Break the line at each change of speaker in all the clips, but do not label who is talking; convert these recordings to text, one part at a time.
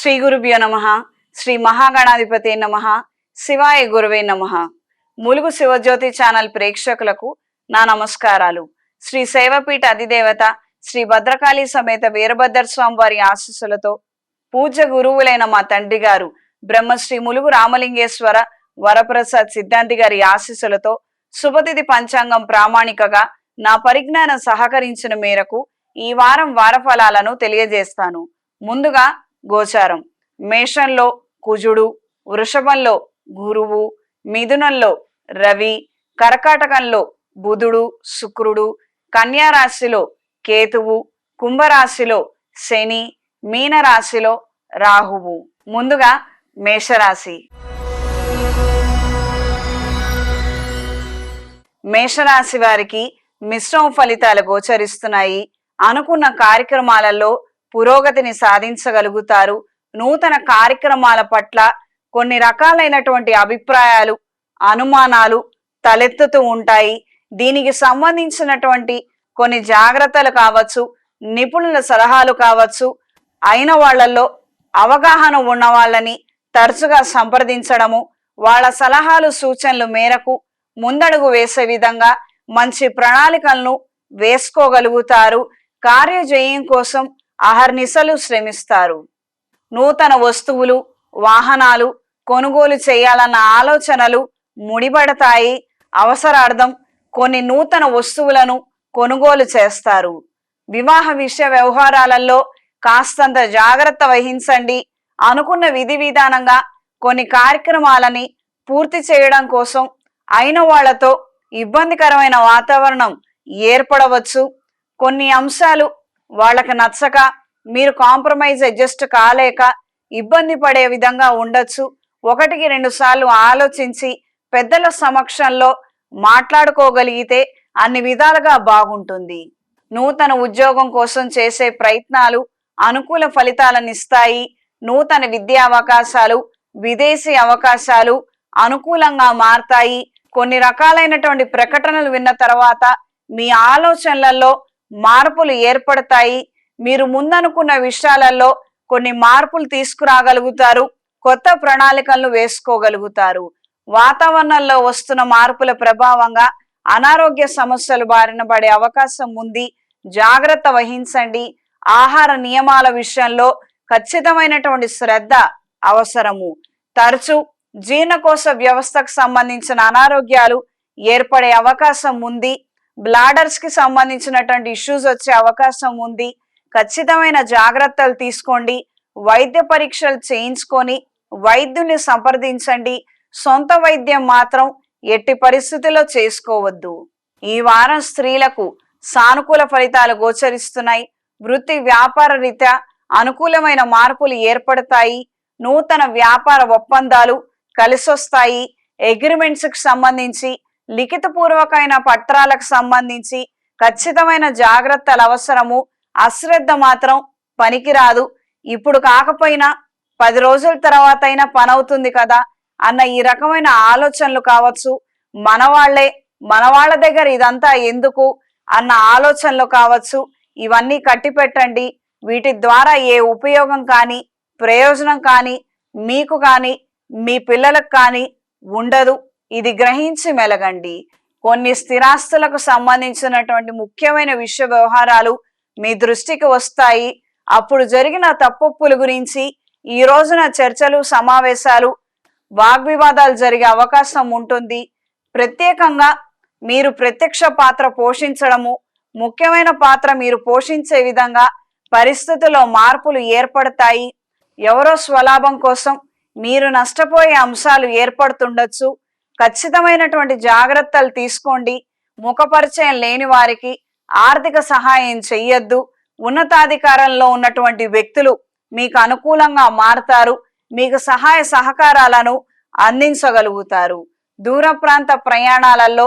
శ్రీ గురుభ్యో నమః. శ్రీ మహాగణాధిపతే నమః. శివాయ గురువే నమః. ములుగు శివజ్యోతి ఛానల్ ప్రేక్షకులకు నా నమస్కారాలు. శ్రీ సేవపీఠ అధిదేవత శ్రీ భద్రకాళి సమేత వీరభద్ర స్వామి వారి ఆశీస్సులతో పూజ్య గురువులైన మా తండ్రి గారు బ్రహ్మశ్రీ ములుగు రామలింగేశ్వర వరప్రసాద్ సిద్ధాంతి గారి ఆశీస్సులతో శుభతిథి పంచాంగం ప్రామాణికగా నా పరిజ్ఞానం సహకరించిన మేరకు ఈ వారం వారఫలాలను తెలియజేస్తాను. ముందుగా గోచారం. మేషంలో కుజుడు, వృషభంలో గురువు, మిథునంలో రవి, కర్కాటకంలో బుధుడు శుక్రుడు, కన్యా రాశిలో కేతువు, కుంభరాశిలో శని, మీనరాశిలో రాహువు. ముందుగా మేషరాశి. మేషరాశి వారికి మిశ్రమ ఫలితాలు గోచరిస్తున్నాయి. అనుకున్న కార్యక్రమాలలో పురోగతిని సాధించగలుగుతారు. నూతన కార్యక్రమాల పట్ల కొన్ని రకాలైనటువంటి అభిప్రాయాలు, అనుమానాలు తలెత్తుతూ ఉంటాయి. దీనికి సంబంధించినటువంటి కొన్ని జాగ్రత్తలు కావచ్చు, నిపుణుల సలహాలు కావచ్చు, అయిన వాళ్లలో అవగాహన ఉన్న వాళ్ళని తరచుగా సంప్రదించడము, వాళ్ళ సలహాలు సూచనలు మేరకు ముందడుగు వేసే విధంగా మంచి ప్రణాళికలను వేసుకోగలుగుతారు. కార్యజయం కోసం అహర్నిశలు శ్రమిస్తారు. నూతన వస్తువులు, వాహనాలు కొనుగోలు చేయాలన్న ఆలోచనలు ముడిపడతాయి. అవసరార్థం కొన్ని నూతన వస్తువులను కొనుగోలు చేస్తారు. వివాహ విషయ వ్యవహారాలలో కాస్తంత జాగ్రత్త వహించండి. అనుకున్న విధి విధానంగా కొన్ని కార్యక్రమాలని పూర్తి చేయడం కోసం అయిన వాళ్లతో ఇబ్బందికరమైన వాతావరణం ఏర్పడవచ్చు. కొన్ని అంశాలు వాళ్ళకి నచ్చక మీరు కాంప్రమైజ్ అడ్జస్ట్ కాలేక ఇబ్బంది పడే విధంగా ఉండొచ్చు. 1-2 సార్లు ఆలోచించి పెద్దల సమక్షంలో మాట్లాడుకోగలిగితే అన్ని విధాలుగా బాగుంటుంది. నూతన ఉద్యోగం కోసం చేసే ప్రయత్నాలు అనుకూల ఫలితాలను ఇస్తాయి. నూతన విద్యా అవకాశాలు, విదేశీ అవకాశాలు అనుకూలంగా మారతాయి. కొన్ని రకాలైనటువంటి ప్రకటనలు విన్న తర్వాత మీ ఆలోచనలలో మార్పులు ఏర్పడతాయి. మీరు ముందనుకున్న విషయాలలో కొన్ని మార్పులు తీసుకురాగలుగుతారు. కొత్త ప్రణాళికలను వేసుకోగలుగుతారు. వాతావరణంలో వస్తున్న మార్పుల ప్రభావంగా అనారోగ్య సమస్యలు బారిన పడే అవకాశం ఉంది. జాగ్రత్త వహించండి. ఆహార నియమాల విషయంలో ఖచ్చితమైనటువంటి శ్రద్ధ అవసరము. తరచూ జీర్ణకోశ వ్యవస్థకు సంబంధించిన అనారోగ్యాలు ఏర్పడే అవకాశం ఉంది. బ్లాడర్స్ కి సంబంధించినటువంటి ఇష్యూస్ వచ్చే అవకాశం ఉంది. ఖచ్చితమైన జాగ్రత్తలు తీసుకోండి. వైద్య పరీక్షలు చేయించుకొని వైద్యుని సంప్రదించండి. సొంత వైద్యం మాత్రం ఎట్టి పరిస్థితుల్లో చేసుకోవద్దు. ఈ వారం స్త్రీలకు సానుకూల ఫలితాలు గోచరిస్తున్నాయి. వృత్తి వ్యాపార రీత్యా అనుకూలమైన మార్పులు ఏర్పడతాయి. నూతన వ్యాపార ఒప్పందాలు కలిసొస్తాయి. అగ్రిమెంట్స్ కి సంబంధించి, లిఖితపూర్వకమైన పత్రాలకు సంబంధించి ఖచ్చితమైన జాగ్రత్తలు అవసరము. అశ్రద్ధ మాత్రం పనికిరాదు. ఇప్పుడు కాకపోయినా 10 రోజుల తర్వాత అయినా పని అవుతుంది కదా అన్న ఈ రకమైన ఆలోచనలు కావచ్చు. మన వాళ్ళ దగ్గర ఇదంతా ఎందుకు అన్న ఆలోచనలు కావచ్చు. ఇవన్నీ కట్టిపెట్టండి. వీటి ద్వారా ఏ ఉపయోగం కానీ ప్రయోజనం కానీ మీకు కానీ మీ పిల్లలకు కానీ ఉండదు. ఇది గ్రహించి మెలగండి. కొన్ని స్థిరాస్తులకు సంబంధించినటువంటి ముఖ్యమైన విషయ వ్యవహారాలు మీ దృష్టికి వస్తాయి. అప్పుడు జరిగిన తప్పుల గురించి ఈ రోజున చర్చలు, సమావేశాలు, వాగ్వివాదాలు జరిగే అవకాశం ఉంటుంది. ప్రత్యేకంగా మీరు ప్రత్యక్ష పాత్ర పోషించడము, ముఖ్యమైన పాత్ర మీరు పోషించే విధంగా పరిస్థితుల్లో మార్పులు ఏర్పడతాయి. ఎవరో స్వలాభం కోసం మీరు నష్టపోయే అంశాలు ఏర్పడుతుండొచ్చు. ఖచ్చితమైనటువంటి జాగ్రత్తలు తీసుకోండి. ముఖపరిచయం లేని వారికి ఆర్థిక సహాయం చెయ్యొద్దు. ఉన్నతాధికారంలో ఉన్నటువంటి వ్యక్తులు మీకు అనుకూలంగా మారతారు. మీకు సహాయ సహకారాలను అందించగలుగుతారు. దూర ప్రాంత ప్రయాణాలలో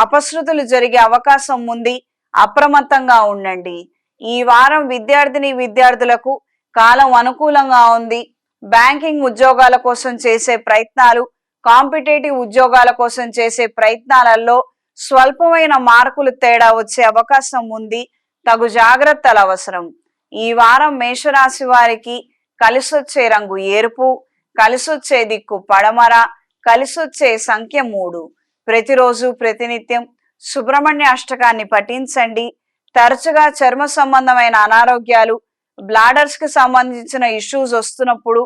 అపశృతులు జరిగే అవకాశం ఉంది. అప్రమత్తంగా ఉండండి. ఈ వారం విద్యార్థులకు కాలం అనుకూలంగా ఉంది. బ్యాంకింగ్ ఉద్యోగాల కోసం చేసే ప్రయత్నాలు, కాంపిటేటివ్ ఉద్యోగాల కోసం చేసే ప్రయత్నాలలో స్వల్పమైన మార్కులు తేడా వచ్చే అవకాశం ఉంది. తగు జాగ్రత్తలు అవసరం. ఈ వారం మేషరాశి వారికి కలిసొచ్చే రంగు ఎరుపు, కలిసొచ్చే దిక్కు పడమర, కలిసొచ్చే సంఖ్య 3. ప్రతిరోజు ప్రతినిత్యం సుబ్రహ్మణ్య అష్టకాన్ని పఠించండి. తరచుగా చర్మ సంబంధమైన అనారోగ్యాలు, బ్లాడర్స్ కి సంబంధించిన ఇష్యూస్ వస్తున్నప్పుడు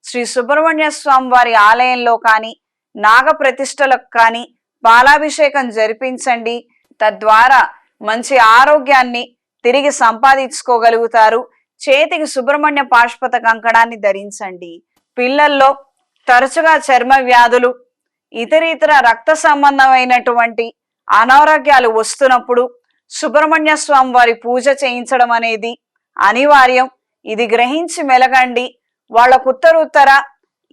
శ్రీ సుబ్రహ్మణ్య స్వామి వారి ఆలయంలో కానీ, నాగ ప్రతిష్టలకు కానీ పాలాభిషేకం జరిపించండి. తద్వారా మంచి ఆరోగ్యాన్ని తిరిగి సంపాదించుకోగలుగుతారు. చేతికి సుబ్రహ్మణ్య పాశుపత కంకణాన్ని ధరించండి. పిల్లల్లో తరచుగా చర్మ వ్యాధులు, ఇతర రక్త సంబంధమైనటువంటి అనారోగ్యాలు వస్తున్నప్పుడు సుబ్రహ్మణ్య స్వామి వారి పూజ చేయించడం అనేది అనివార్యం. ఇది గ్రహించి మెలగండి. వాళ్ళకు ఉత్తర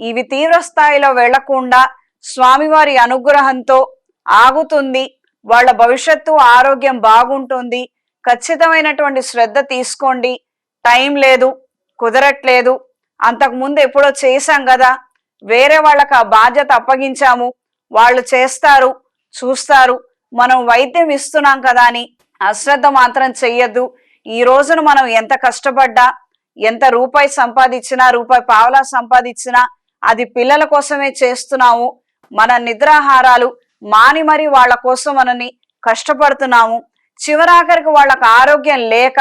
ఇవి తీవ్ర స్థాయిలో వెళ్లకుండా స్వామివారి అనుగ్రహంతో ఆగుతుంది. వాళ్ళ భవిష్యత్తు ఆరోగ్యం బాగుంటుంది. ఖచ్చితమైనటువంటి శ్రద్ధ తీసుకోండి. టైం లేదు, కుదరట్లేదు, అంతకుముందు ఎప్పుడో చేశాం కదా, వేరే వాళ్ళకి ఆ బాధ్యత అప్పగించాము, వాళ్ళు చేస్తారు చూస్తారు, మనం వైద్యం ఇస్తున్నాం కదా అని అశ్రద్ధ మాత్రం చెయ్యొద్దు. ఈ రోజున మనం ఎంత కష్టపడ్డా, ఎంత రూపాయి సంపాదించినా, రూపాయి పావలా సంపాదించినా అది పిల్లల కోసమే చేస్తున్నాము. మన నిద్రాహారాలు మాని మరి వాళ్ళ కోసం మనని కష్టపడుతున్నాము. చివరాఖరికి వాళ్ళకి ఆరోగ్యం లేక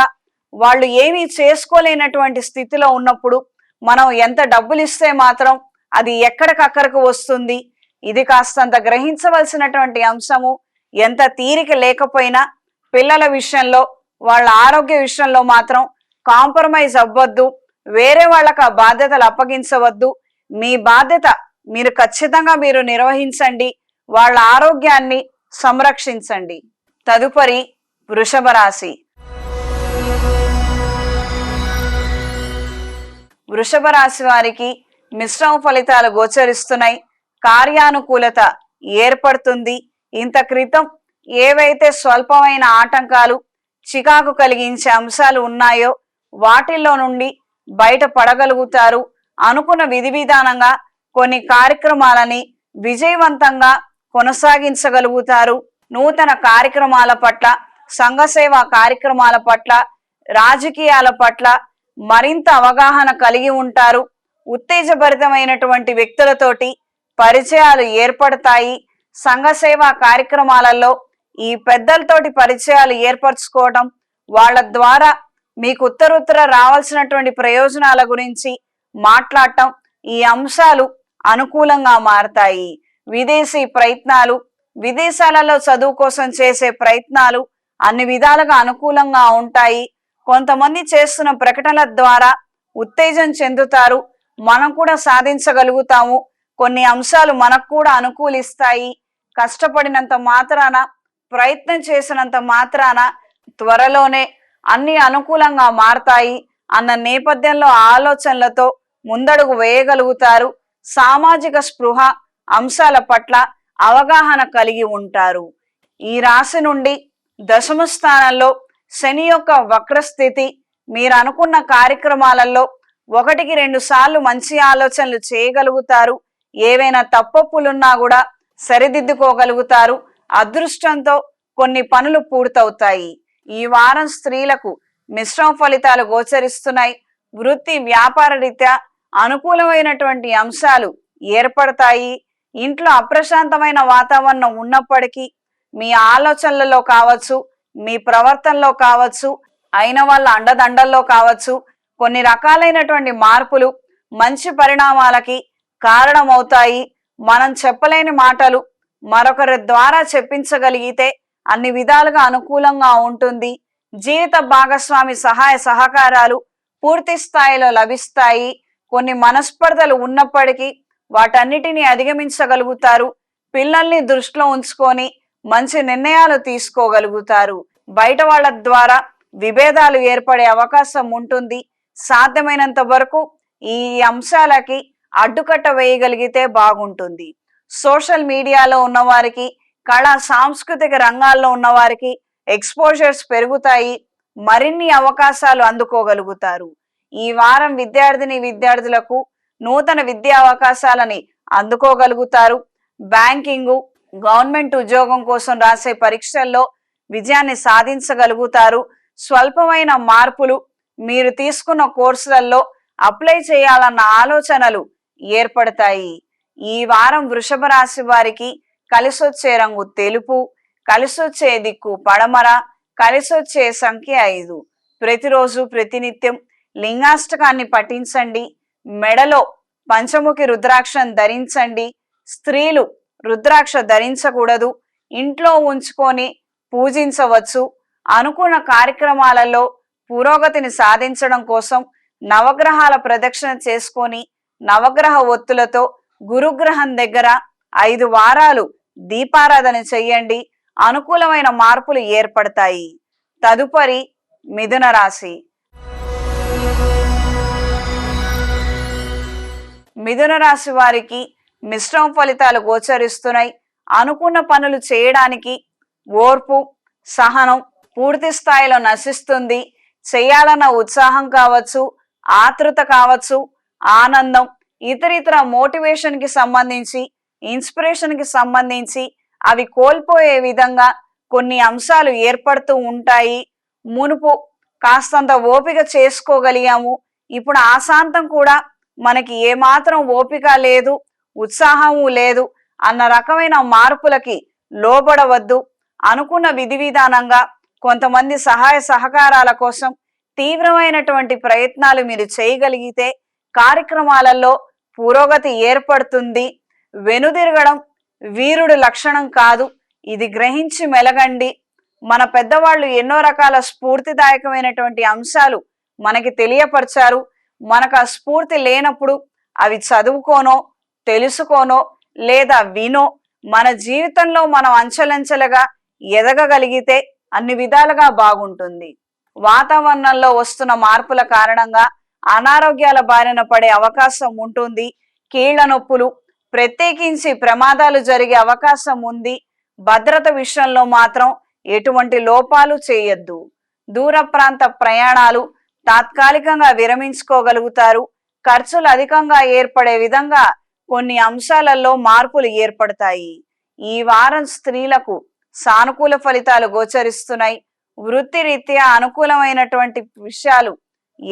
వాళ్ళు ఏమీ చేసుకోలేనటువంటి స్థితిలో ఉన్నప్పుడు మనం ఎంత డబ్బులు ఇస్తే మాత్రం అది ఎక్కడికక్కడికి వస్తుంది. ఇది కాస్తంత గ్రహించవలసినటువంటి అంశము. ఎంత తీరిక లేకపోయినా పిల్లల విషయంలో, వాళ్ళ ఆరోగ్య విషయంలో మాత్రం కాంప్రమైజ్ అవ్వద్దు. వేరే వాళ్ళకి ఆ బాధ్యతలు అప్పగించవద్దు. మీ బాధ్యత మీరు ఖచ్చితంగా నిర్వహించండి. వాళ్ళ ఆరోగ్యాన్ని సంరక్షించండి. తదుపరి వృషభ రాశి. వృషభ రాశి వారికి మిశ్రమ ఫలితాలు గోచరిస్తున్నాయి. కార్యానుకూలత ఏర్పడుతుంది. ఇంత క్రితం ఏవైతే స్వల్పమైన ఆటంకాలు, చికాకు కలిగించే అంశాలు ఉన్నాయో వాటిల్లో నుండి బయట పడగలుగుతారు. అనుకున్న విధి విధానంగా కొన్ని కార్యక్రమాలని విజయవంతంగా కొనసాగించగలుగుతారు. నూతన కార్యక్రమాల పట్ల, సంఘ సేవా కార్యక్రమాల పట్ల, రాజకీయాల పట్ల మరింత అవగాహన కలిగి ఉంటారు. ఉత్తేజభరితమైనటువంటి వ్యక్తులతోటి పరిచయాలు ఏర్పడతాయి. సంఘ సేవా కార్యక్రమాలలో ఈ పెద్దలతోటి పరిచయాలు ఏర్పరచుకోవడం, వాళ్ళ ద్వారా మీకు ఉత్తర రావాల్సినటువంటి ప్రయోజనాల గురించి మాట్లాడటం, ఈ అంశాలు అనుకూలంగా మారతాయి. విదేశీ ప్రయత్నాలు, విదేశాలలో చదువు కోసం చేసే ప్రయత్నాలు అన్ని విధాలుగా అనుకూలంగా ఉంటాయి. కొంతమంది చేస్తున్న ప్రకటనల ద్వారా ఉత్తేజం చెందుతారు. మనం కూడా సాధించగలుగుతాము. కొన్ని అంశాలు మనకు కూడా అనుకూలిస్తాయి. కష్టపడినంత మాత్రాన, ప్రయత్నం చేసినంత మాత్రాన త్వరలోనే అన్ని అనుకూలంగా మారతాయి అన్న నేపథ్యంలో ఆలోచనలతో ముందడుగు వేయగలుగుతారు. సామాజిక స్పృహ అంశాల పట్ల అవగాహన కలిగి ఉంటారు. ఈ రాశి నుండి దశమ స్థానంలో శని యొక్క వక్రస్థితి మీరు అనుకున్న కార్యక్రమాలలో 1-2 సార్లు మంచి ఆలోచనలు చేయగలుగుతారు. ఏవైనా తప్పొప్పులున్నా కూడా సరిదిద్దుకోగలుగుతారు. అదృష్టంతో కొన్ని పనులు పూర్తవుతాయి. ఈ వారం స్త్రీలకు మిశ్రమ ఫలితాలు గోచరిస్తున్నాయి. వృత్తి వ్యాపార రీత్యా అనుకూలమైనటువంటి అంశాలు ఏర్పడతాయి. ఇంట్లో అప్రశాంతమైన వాతావరణం ఉన్నప్పటికీ మీ ఆలోచనలలో కావచ్చు, మీ ప్రవర్తనలో కావచ్చు, అయిన వాళ్ళ అండదండల్లో కావచ్చు, కొన్ని రకాలైనటువంటి మార్పులు మంచి పరిణామాలకి కారణమవుతాయి. మనం చెప్పలేని మాటలు మరొకరి ద్వారా చెప్పించగలిగితే అన్ని విధాలుగా అనుకూలంగా ఉంటుంది. జీవిత భాగస్వామి సహాయ సహకారాలు పూర్తి స్థాయిలో లభిస్తాయి. కొన్ని మనస్పర్ధలు ఉన్నప్పటికీ వాటన్నిటిని అధిగమించగలుగుతారు. పిల్లల్ని దృష్టిలో ఉంచుకొని మంచి నిర్ణయాలు తీసుకోగలుగుతారు. బయట వాళ్ళ ద్వారా విభేదాలు ఏర్పడే అవకాశం ఉంటుంది. సాధ్యమైనంత వరకు ఈ అంశాలకి అడ్డుకట్ట వేయగలిగితే బాగుంటుంది. సోషల్ మీడియాలో ఉన్నవారికి, కళా సాంస్కృతిక రంగాల్లో ఉన్నవారికి ఎక్స్పోజర్స్ పెరుగుతాయి. మరిన్ని అవకాశాలు అందుకోగలుగుతారు. ఈ వారం విద్యార్థులకు నూతన విద్యా అవకాశాలని అందుకోగలుగుతారు. బ్యాంకింగు, గవర్నమెంట్ ఉద్యోగం కోసం రాసే పరీక్షల్లో విజయాన్ని సాధించగలుగుతారు. స్వల్పమైన మార్పులు మీరు తీసుకున్న కోర్సులలో అప్లై చేయాలన్న ఆలోచనలు ఏర్పడతాయి. ఈ వారం వృషభ రాశి వారికి కలిసొచ్చే రంగు తెలుపు, కలిసొచ్చే దిక్కు పడమర, కలిసొచ్చే సంఖ్య 5. ప్రతిరోజు ప్రతినిత్యం లింగాష్టకాన్ని పఠించండి. మెడలో పంచముఖి రుద్రాక్షం ధరించండి. స్త్రీలు రుద్రాక్ష ధరించకూడదు, ఇంట్లో ఉంచుకొని పూజించవచ్చు. అనుకున్న కార్యక్రమాలలో పురోగతిని సాధించడం కోసం నవగ్రహాల ప్రదక్షిణ చేసుకొని నవగ్రహ ఒత్తులతో గురుగ్రహం దగ్గర 5 వారాలు దీపారాధన చెయ్యండి. అనుకూలమైన మార్పులు ఏర్పడతాయి. తదుపరి మిథున రాశి. మిథున రాశి వారికి మిశ్రమ ఫలితాలు గోచరిస్తున్నాయి. అనుకున్న పనులు చేయడానికి ఓర్పు, సహనం పూర్తి స్థాయిలో నశిస్తుంది. చేయాలన్న ఉత్సాహం కావచ్చు, ఆతృత కావచ్చు, ఆనందం, ఇతరితర మోటివేషన్ కి సంబంధించి, ఇన్స్పిరేషన్ కి సంబంధించి అవి కోల్పోయే విధంగా కొన్ని అంశాలు ఏర్పడుతూ ఉంటాయి. మునుపు కాస్తంత ఓపిక చేసుకోగలిగాము, ఇప్పుడు ఆశాంతం కూడా మనకి ఏమాత్రం ఓపిక లేదు, ఉత్సాహము లేదు అన్న రకమైన మార్పులకి లోబడవద్దు. అనుకున్న విధి విధానంగా కొంతమంది సహాయ సహకారాల కోసం తీవ్రమైనటువంటి ప్రయత్నాలు మీరు చేయగలిగితే కార్యక్రమాలలో పురోగతి ఏర్పడుతుంది. వెనుదిరగడం వీరుడు లక్షణం కాదు, ఇది గ్రహించి మెలగండి. మన పెద్దవాళ్ళు ఎన్నో రకాల స్ఫూర్తిదాయకమైనటువంటి అంశాలు మనకి తెలియపరిచారు. మనకు ఆ స్ఫూర్తి లేనప్పుడు అవి చదువుకోనో, తెలుసుకోనో లేదా వినో మన జీవితంలో మనం అంచెలంచెలుగా ఎదగగలిగితే అన్ని విధాలుగా బాగుంటుంది. వాతావరణంలో వస్తున్న మార్పుల కారణంగా అనారోగ్యాల బారిన పడే అవకాశం ఉంటుంది. కీళ్ల నొప్పులు, ప్రత్యేకించి ప్రమాదాలు జరిగే అవకాశం ఉంది. భద్రత విషయంలో మాత్రం ఎటువంటి లోపాలు చేయొద్దు. దూర ప్రాంత ప్రయాణాలు తాత్కాలికంగా విరమించుకోగలుగుతారు. ఖర్చులు అధికంగా ఏర్పడే విధంగా కొన్ని అంశాలలో మార్పులు ఏర్పడతాయి. ఈ వారం స్త్రీలకు సానుకూల ఫలితాలు గోచరిస్తున్నాయి. వృత్తిరీత్యా అనుకూలమైనటువంటి విషయాలు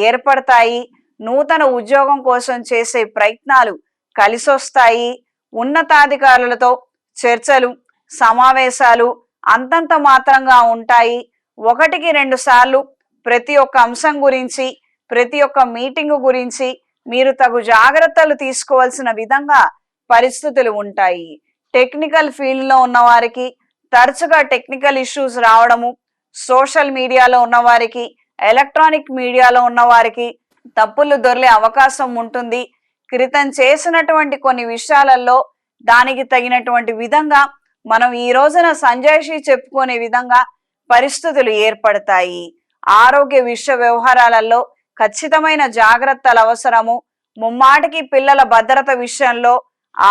ఏర్పడతాయి. నూతన ఉద్యోగం కోసం చేసే ప్రయత్నాలు కలిసొస్తాయి. ఉన్నతాధికారులతో చర్చలు, సమావేశాలు అంతంత మాత్రంగా ఉంటాయి. 1-2 సార్లు ప్రతి ఒక్క అంశం గురించి, ప్రతి ఒక్క మీటింగు గురించి మీరు తగు జాగ్రత్తలు తీసుకోవాల్సిన విధంగా పరిస్థితులు ఉంటాయి. టెక్నికల్ ఫీల్డ్లో ఉన్న వారికి తరచుగా టెక్నికల్ ఇష్యూస్ రావడము, సోషల్ మీడియాలో ఉన్నవారికి, ఎలక్ట్రానిక్ మీడియాలో ఉన్నవారికి తప్పులు దొర్లే అవకాశం ఉంటుంది. క్రితం చేసినటువంటి కొన్ని విషయాలలో దానికి తగినటువంటి విధంగా మనం ఈ రోజున సంజాయిషి చెప్పుకునే విధంగా పరిస్థితులు ఏర్పడతాయి. ఆరోగ్య విషయ వ్యవహారాలలో ఖచ్చితమైన జాగ్రత్తలు అవసరము. ముమ్మాటికి పిల్లల భద్రత విషయంలో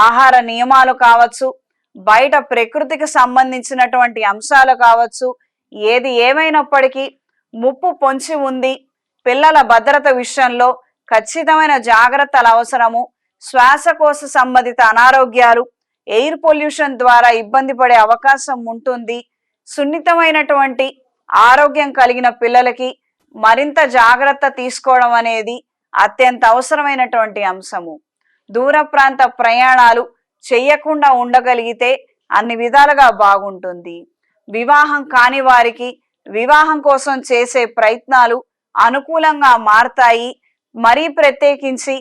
ఆహార నియమాలు కావచ్చు, బయట ప్రకృతికి సంబంధించినటువంటి అంశాలు కావచ్చు, ఏది ఏమైనప్పటికీ ముప్పు పొంచి ఉంది. పిల్లల భద్రత విషయంలో ఖచ్చితమైన జాగ్రత్తలు అవసరము. శ్వాసకోశ సంబంధిత అనారోగ్యాలు, ఎయిర్ పొల్యూషన్ ద్వారా ఇబ్బంది పడే అవకాశం ఉంటుంది. సున్నితమైనటువంటి ఆరోగ్యం కలిగిన పిల్లలకి మరింత జాగ్రత్త తీసుకోవడం అనేది అత్యంత అవసరమైనటువంటి అంశము. దూర ప్రాంత ప్రయాణాలు చెయ్యకుండా ఉండగలిగితే అన్ని విధాలుగా బాగుంటుంది. వివాహం కాని వారికి వివాహం కోసం చేసే ప్రయత్నాలు అనుకూలంగా మారతాయి. మరీ ప్రత్యేకించి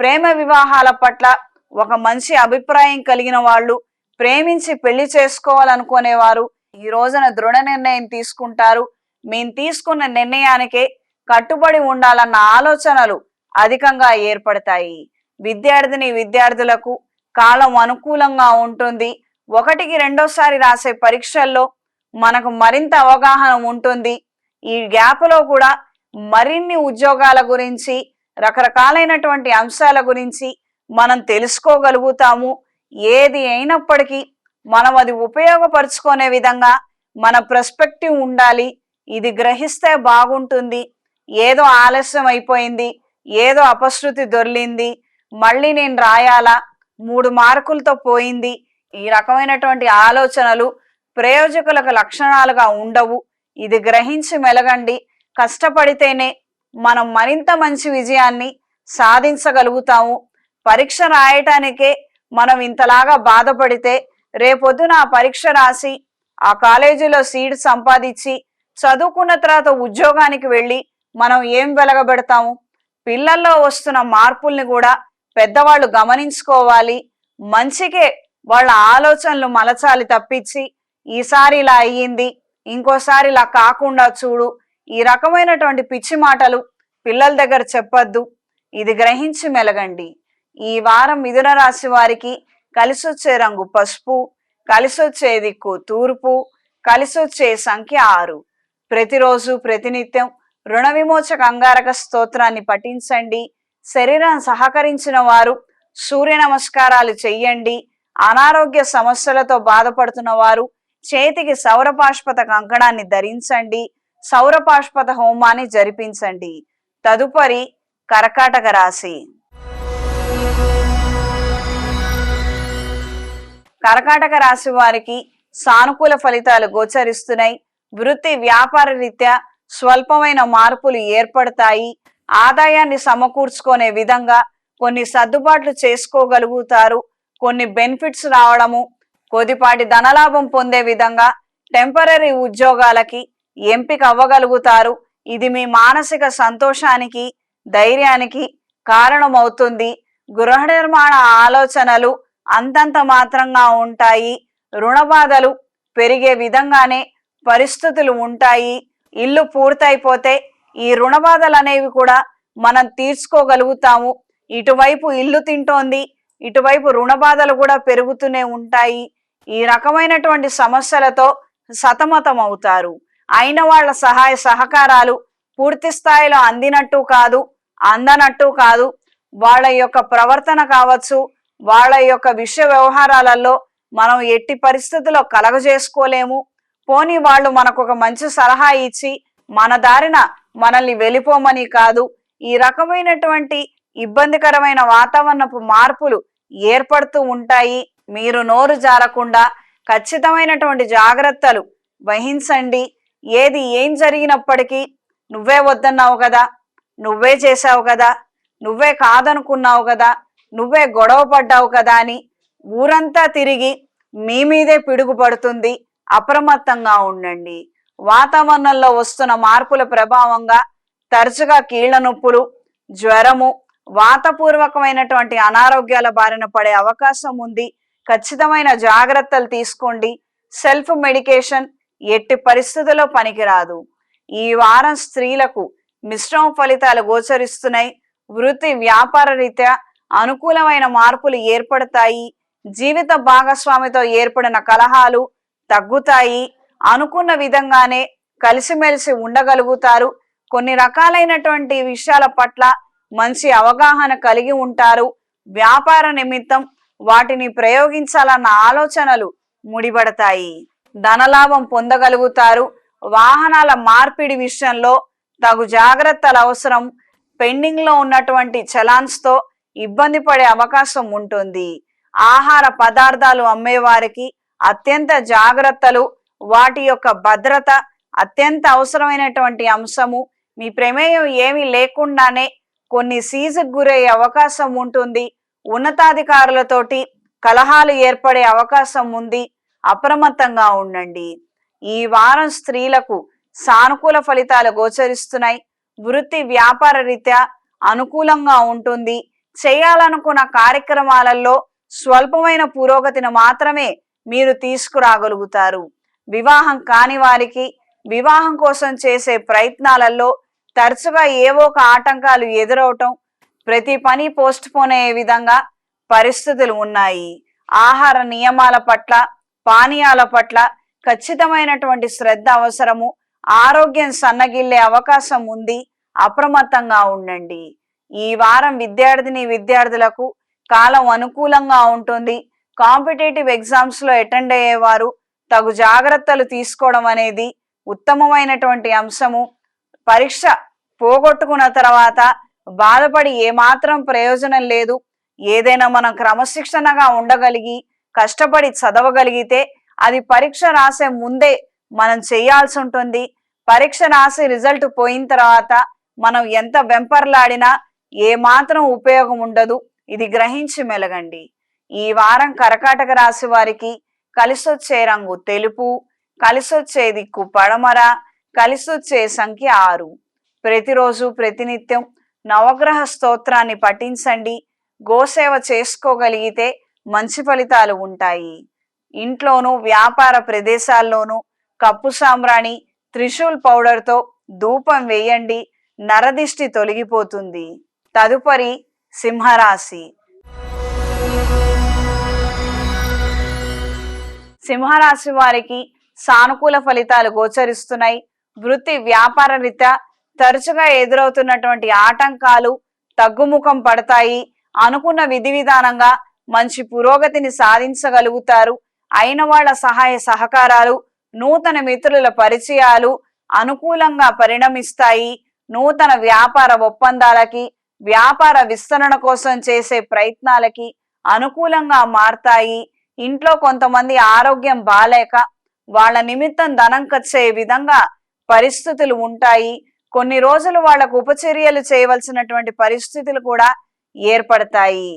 ప్రేమ వివాహాల పట్ల ఒక మంచి అభిప్రాయం కలిగిన వాళ్ళు, ప్రేమించి పెళ్లి చేసుకోవాలనుకునేవారు ఈ రోజున దృఢ నిర్ణయం తీసుకుంటారు. మేము తీసుకున్న నిర్ణయానికే కట్టుబడి ఉండాలన్న ఆలోచనలు అధికంగా ఏర్పడతాయి. విద్యార్థులకు కాలం అనుకూలంగా ఉంటుంది. 1-2సారి రాసే పరీక్షల్లో మనకు మరింత అవగాహన ఉంటుంది. ఈ గ్యాప్లో కూడా మరిన్ని ఉద్యోగాల గురించి, రకరకాలైనటువంటి అంశాల గురించి మనం తెలుసుకోగలుగుతాము. ఏది అయినప్పటికీ మనం అది ఉపయోగపరుచుకునే విధంగా మన పర్స్పెక్టివ్ ఉండాలి. ఇది గ్రహిస్తే బాగుంటుంది. ఏదో ఆలస్యం అయిపోయింది, ఏదో అపశృతి దొర్లింది, మళ్ళీ నేను రాయాలా, 3 మార్కులతో పోయింది, ఈ రకమైనటువంటి ఆలోచనలు ప్రయోజకులకు లక్షణాలుగా ఉండవు. ఇది గ్రహించి మెలగండి. కష్టపడితేనే మనం మరింత మంచి విజయాన్ని సాధించగలుగుతాము. పరీక్ష రాయటానికే మనం ఇంతలాగా బాధపడితే రేపొద్దున ఆ పరీక్ష రాసి ఆ కాలేజీలో సీట్ సంపాదించి చదువుకున్న తర్వాత ఉద్యోగానికి వెళ్ళి మనం ఏం వెలగబెడతాము? పిల్లల్లో వస్తున్న మార్పుల్ని కూడా పెద్దవాళ్ళు గమనించుకోవాలి. మంచికే వాళ్ళ ఆలోచనలు మలచాలి తప్పించి ఈసారి ఇలా అయ్యింది, ఇంకోసారి ఇలా కాకుండా చూడు, ఈ రకమైనటువంటి పిచ్చి మాటలు పిల్లల దగ్గర చెప్పొద్దు. ఇది గ్రహించి మెలగండి. ఈ వారం మిథున రాశి వారికి కలిసొచ్చే రంగు పసుపు, కలిసొచ్చే దిక్కు తూర్పు, కలిసొచ్చే సంఖ్య 6. ప్రతిరోజు ప్రతినిత్యం రుణ విమోచక అంగారక స్తోత్రాన్ని పఠించండి. శరీరం సహకరించిన వారు సూర్య నమస్కారాలు చెయ్యండి. అనారోగ్య సమస్యలతో బాధపడుతున్న వారు చేతికి సౌరపాష్పత కంకణాన్ని ధరించండి. సౌరపాష్పత హోమాన్ని జరిపించండి. తదుపరి కర్కాటక రాశి. కర్కాటక రాశి వారికి సానుకూల ఫలితాలు గోచరిస్తున్నాయి. వృత్తి వ్యాపార రీత్యా స్వల్పమైన మార్పులు ఏర్పడతాయి. ఆదాయాన్ని సమకూర్చుకునే విధంగా కొన్ని సర్దుబాట్లు చేసుకోగలుగుతారు. కొన్ని బెనిఫిట్స్ రావడము, కొద్దిపాటి ధనలాభం పొందే విధంగా టెంపరరీ ఉద్యోగాలకి ఎంపిక అవ్వగలుగుతారు. ఇది మీ మానసిక సంతోషానికి ధైర్యానికి కారణమవుతుంది. గృహ నిర్మాణ ఆలోచనలు అంతంత మాత్రంగా ఉంటాయి. రుణ బాధలు పెరిగే విధంగానే పరిస్థితులు ఉంటాయి. ఇల్లు పూర్తయిపోతే ఈ రుణ బాధలు అనేవి కూడా మనం తీర్చుకోగలుగుతాము. ఇటువైపు ఇల్లు తింటోంది, ఇటువైపు రుణ బాధలు కూడా పెరుగుతూనే ఉంటాయి. ఈ రకమైనటువంటి సమస్యలతో సతమతం అవుతారు. అయిన వాళ్ళ సహాయ సహకారాలు పూర్తి స్థాయిలో అందినట్టు కాదు, అందనట్టు కాదు. వాళ్ళ యొక్క ప్రవర్తన కావచ్చు, వాళ్ళ యొక్క విషయ వ్యవహారాలలో మనం ఎట్టి పరిస్థితుల్లో కలగజేసుకోలేము. పోనీ వాళ్ళు మనకు ఒక మంచి సలహా ఇచ్చి మన దారిన మనల్ని వెళ్ళిపోమని కాదు. ఈ రకమైనటువంటి ఇబ్బందికరమైన వాతావరణపు మార్పులు ఏర్పడుతూ ఉంటాయి. మీరు నోరు జారకుండా ఖచ్చితమైనటువంటి జాగ్రత్తలు వహించండి. ఏది ఏం జరిగినప్పటికీ నువ్వే వద్దన్నావు కదా, నువ్వే చేసావు కదా, నువ్వే కాదనుకున్నావు కదా, నువ్వే గొడవ పడ్డావు కదా అని ఊరంతా తిరిగి మీ మీదే పిడుగుపడుతుంది. అప్రమత్తంగా ఉండండి. వాతావరణంలో వస్తున్న మార్పుల ప్రభావంగా తరచుగా కీళ్ల నొప్పులు, జ్వరము, వాతపూర్వకమైనటువంటి అనారోగ్యాల బారిన పడే అవకాశం ఉంది. ఖచ్చితమైన జాగ్రత్తలు తీసుకోండి. సెల్ఫ్ మెడికేషన్ ఎట్టి పరిస్థితుల్లో పనికిరాదు. ఈ వారం స్త్రీలకు మిశ్రమ ఫలితాలు గోచరిస్తున్నాయి. వృత్తి వ్యాపార రీత్యా అనుకూలమైన మార్పులు ఏర్పడతాయి. జీవిత భాగస్వామితో ఏర్పడిన కలహాలు తగ్గుతాయి. అనుకున్న విధంగానే కలిసిమెలిసి ఉండగలుగుతారు. కొన్ని రకాలైనటువంటి విషయాల పట్ల మంచి అవగాహన కలిగి ఉంటారు. వ్యాపార నిమిత్తం వాటిని ప్రయోగించాలన్న ఆలోచనలు ముడిపడతాయి. ధనలాభం పొందగలుగుతారు. వాహనాల మార్పిడి విషయంలో తగు జాగ్రత్తలు అవసరం. పెండింగ్ లో ఉన్నటువంటి చలాన్స్ తో ఇబ్బంది పడే అవకాశం ఉంటుంది. ఆహార పదార్థాలు అమ్మేవారికి అత్యంత జాగ్రత్తలు, వాటి యొక్క భద్రత అత్యంత అవసరమైనటువంటి అంశము. మీ ప్రమేయం ఏమీ లేకుండానే కొన్ని సీజుకు గురయ్యే అవకాశం ఉంటుంది. ఉన్నతాధికారులతోటి కలహాలు ఏర్పడే అవకాశం ఉంది. అప్రమత్తంగా ఉండండి. ఈ వారం స్త్రీలకు సానుకూల ఫలితాలు గోచరిస్తున్నాయి. వృత్తి వ్యాపార రీత్యా అనుకూలంగా ఉంటుంది. చేయాలనుకున్న కార్యక్రమాలలో స్వల్పమైన పురోగతిని మాత్రమే మీరు తీసుకురాగలుగుతారు. వివాహం కాని వారికి వివాహం కోసం చేసే ప్రయత్నాలలో తరచుగా ఏవో ఒక ఆటంకాలు ఎదురవటం, ప్రతి పని పోస్ట్ పోన్ అయ్యే విధంగా పరిస్థితులు ఉన్నాయి. ఆహార నియమాల పట్ల, పానీయాల పట్ల ఖచ్చితమైనటువంటి శ్రద్ధ అవసరము. ఆరోగ్యం సన్నగిల్లే అవకాశం ఉంది. అప్రమత్తంగా ఉండండి. ఈ వారం విద్యార్థులకు కాలం అనుకూలంగా ఉంటుంది. కాంపిటేటివ్ ఎగ్జామ్స్ లో అటెండ్ అయ్యేవారు తగు జాగ్రత్తలు తీసుకోవడం అనేది ఉత్తమమైనటువంటి అంశము. పరీక్ష పోగొట్టుకున్న తర్వాత బాధపడి ఏమాత్రం ప్రయోజనం లేదు. ఏదైనా మనం క్రమశిక్షణగా ఉండగలిగి కష్టపడి చదవగలిగితే అది పరీక్ష రాసే ముందే మనం చేయాల్సి ఉంటుంది. పరీక్ష రాసి రిజల్ట్ పోయిన తర్వాత మనం ఎంత వెంపర్లాడినా ఏమాత్రం ఉపయోగం ఉండదు. ఇది గ్రహించి మెలగండి. ఈ వారం కర్కాటక రాశి వారికి కలిసొచ్చే రంగు తెలుపు, కలిసొచ్చే దిక్కు పడమర, కలిసొచ్చే సంఖ్య 6. ప్రతిరోజు ప్రతినిత్యం నవగ్రహ స్తోత్రాన్ని పఠించండి. గోసేవ చేసుకోగలిగితే మంచి ఫలితాలు ఉంటాయి. ఇంట్లోనూ వ్యాపార ప్రదేశాల్లోనూ కప్పు సాంబ్రాణి, త్రిశూల్ పౌడర్తో ధూపం వేయండి. నరదిష్టి తొలగిపోతుంది. తదుపరి సింహరాశి. సింహరాశి వారికి సానుకూల ఫలితాలు గోచరిస్తున్నాయి. వృత్తి వ్యాపార రీత్యా తరచుగా ఎదురవుతున్నటువంటి ఆటంకాలు తగ్గుముఖం పడతాయి. అనుకున్న విధి విధానంగా మంచి పురోగతిని సాధించగలుగుతారు. అయిన వాళ్ళ సహాయ సహకారాలు, నూతన మిత్రుల పరిచయాలు అనుకూలంగా పరిణమిస్తాయి. నూతన వ్యాపార ఒప్పందాలకి, వ్యాపార విస్తరణ కోసం చేసే ప్రయత్నాలకి అనుకూలంగా మారతాయి. ఇంట్లో కొంతమంది ఆరోగ్యం బాలేక వాళ్ళ నిమిత్తం ధనం ఖర్చే విధంగా పరిస్థితులు ఉంటాయి. కొన్ని రోజులు వాళ్లకు ఉపచర్యలు చేయవలసినటువంటి పరిస్థితులు కూడా ఏర్పడతాయి.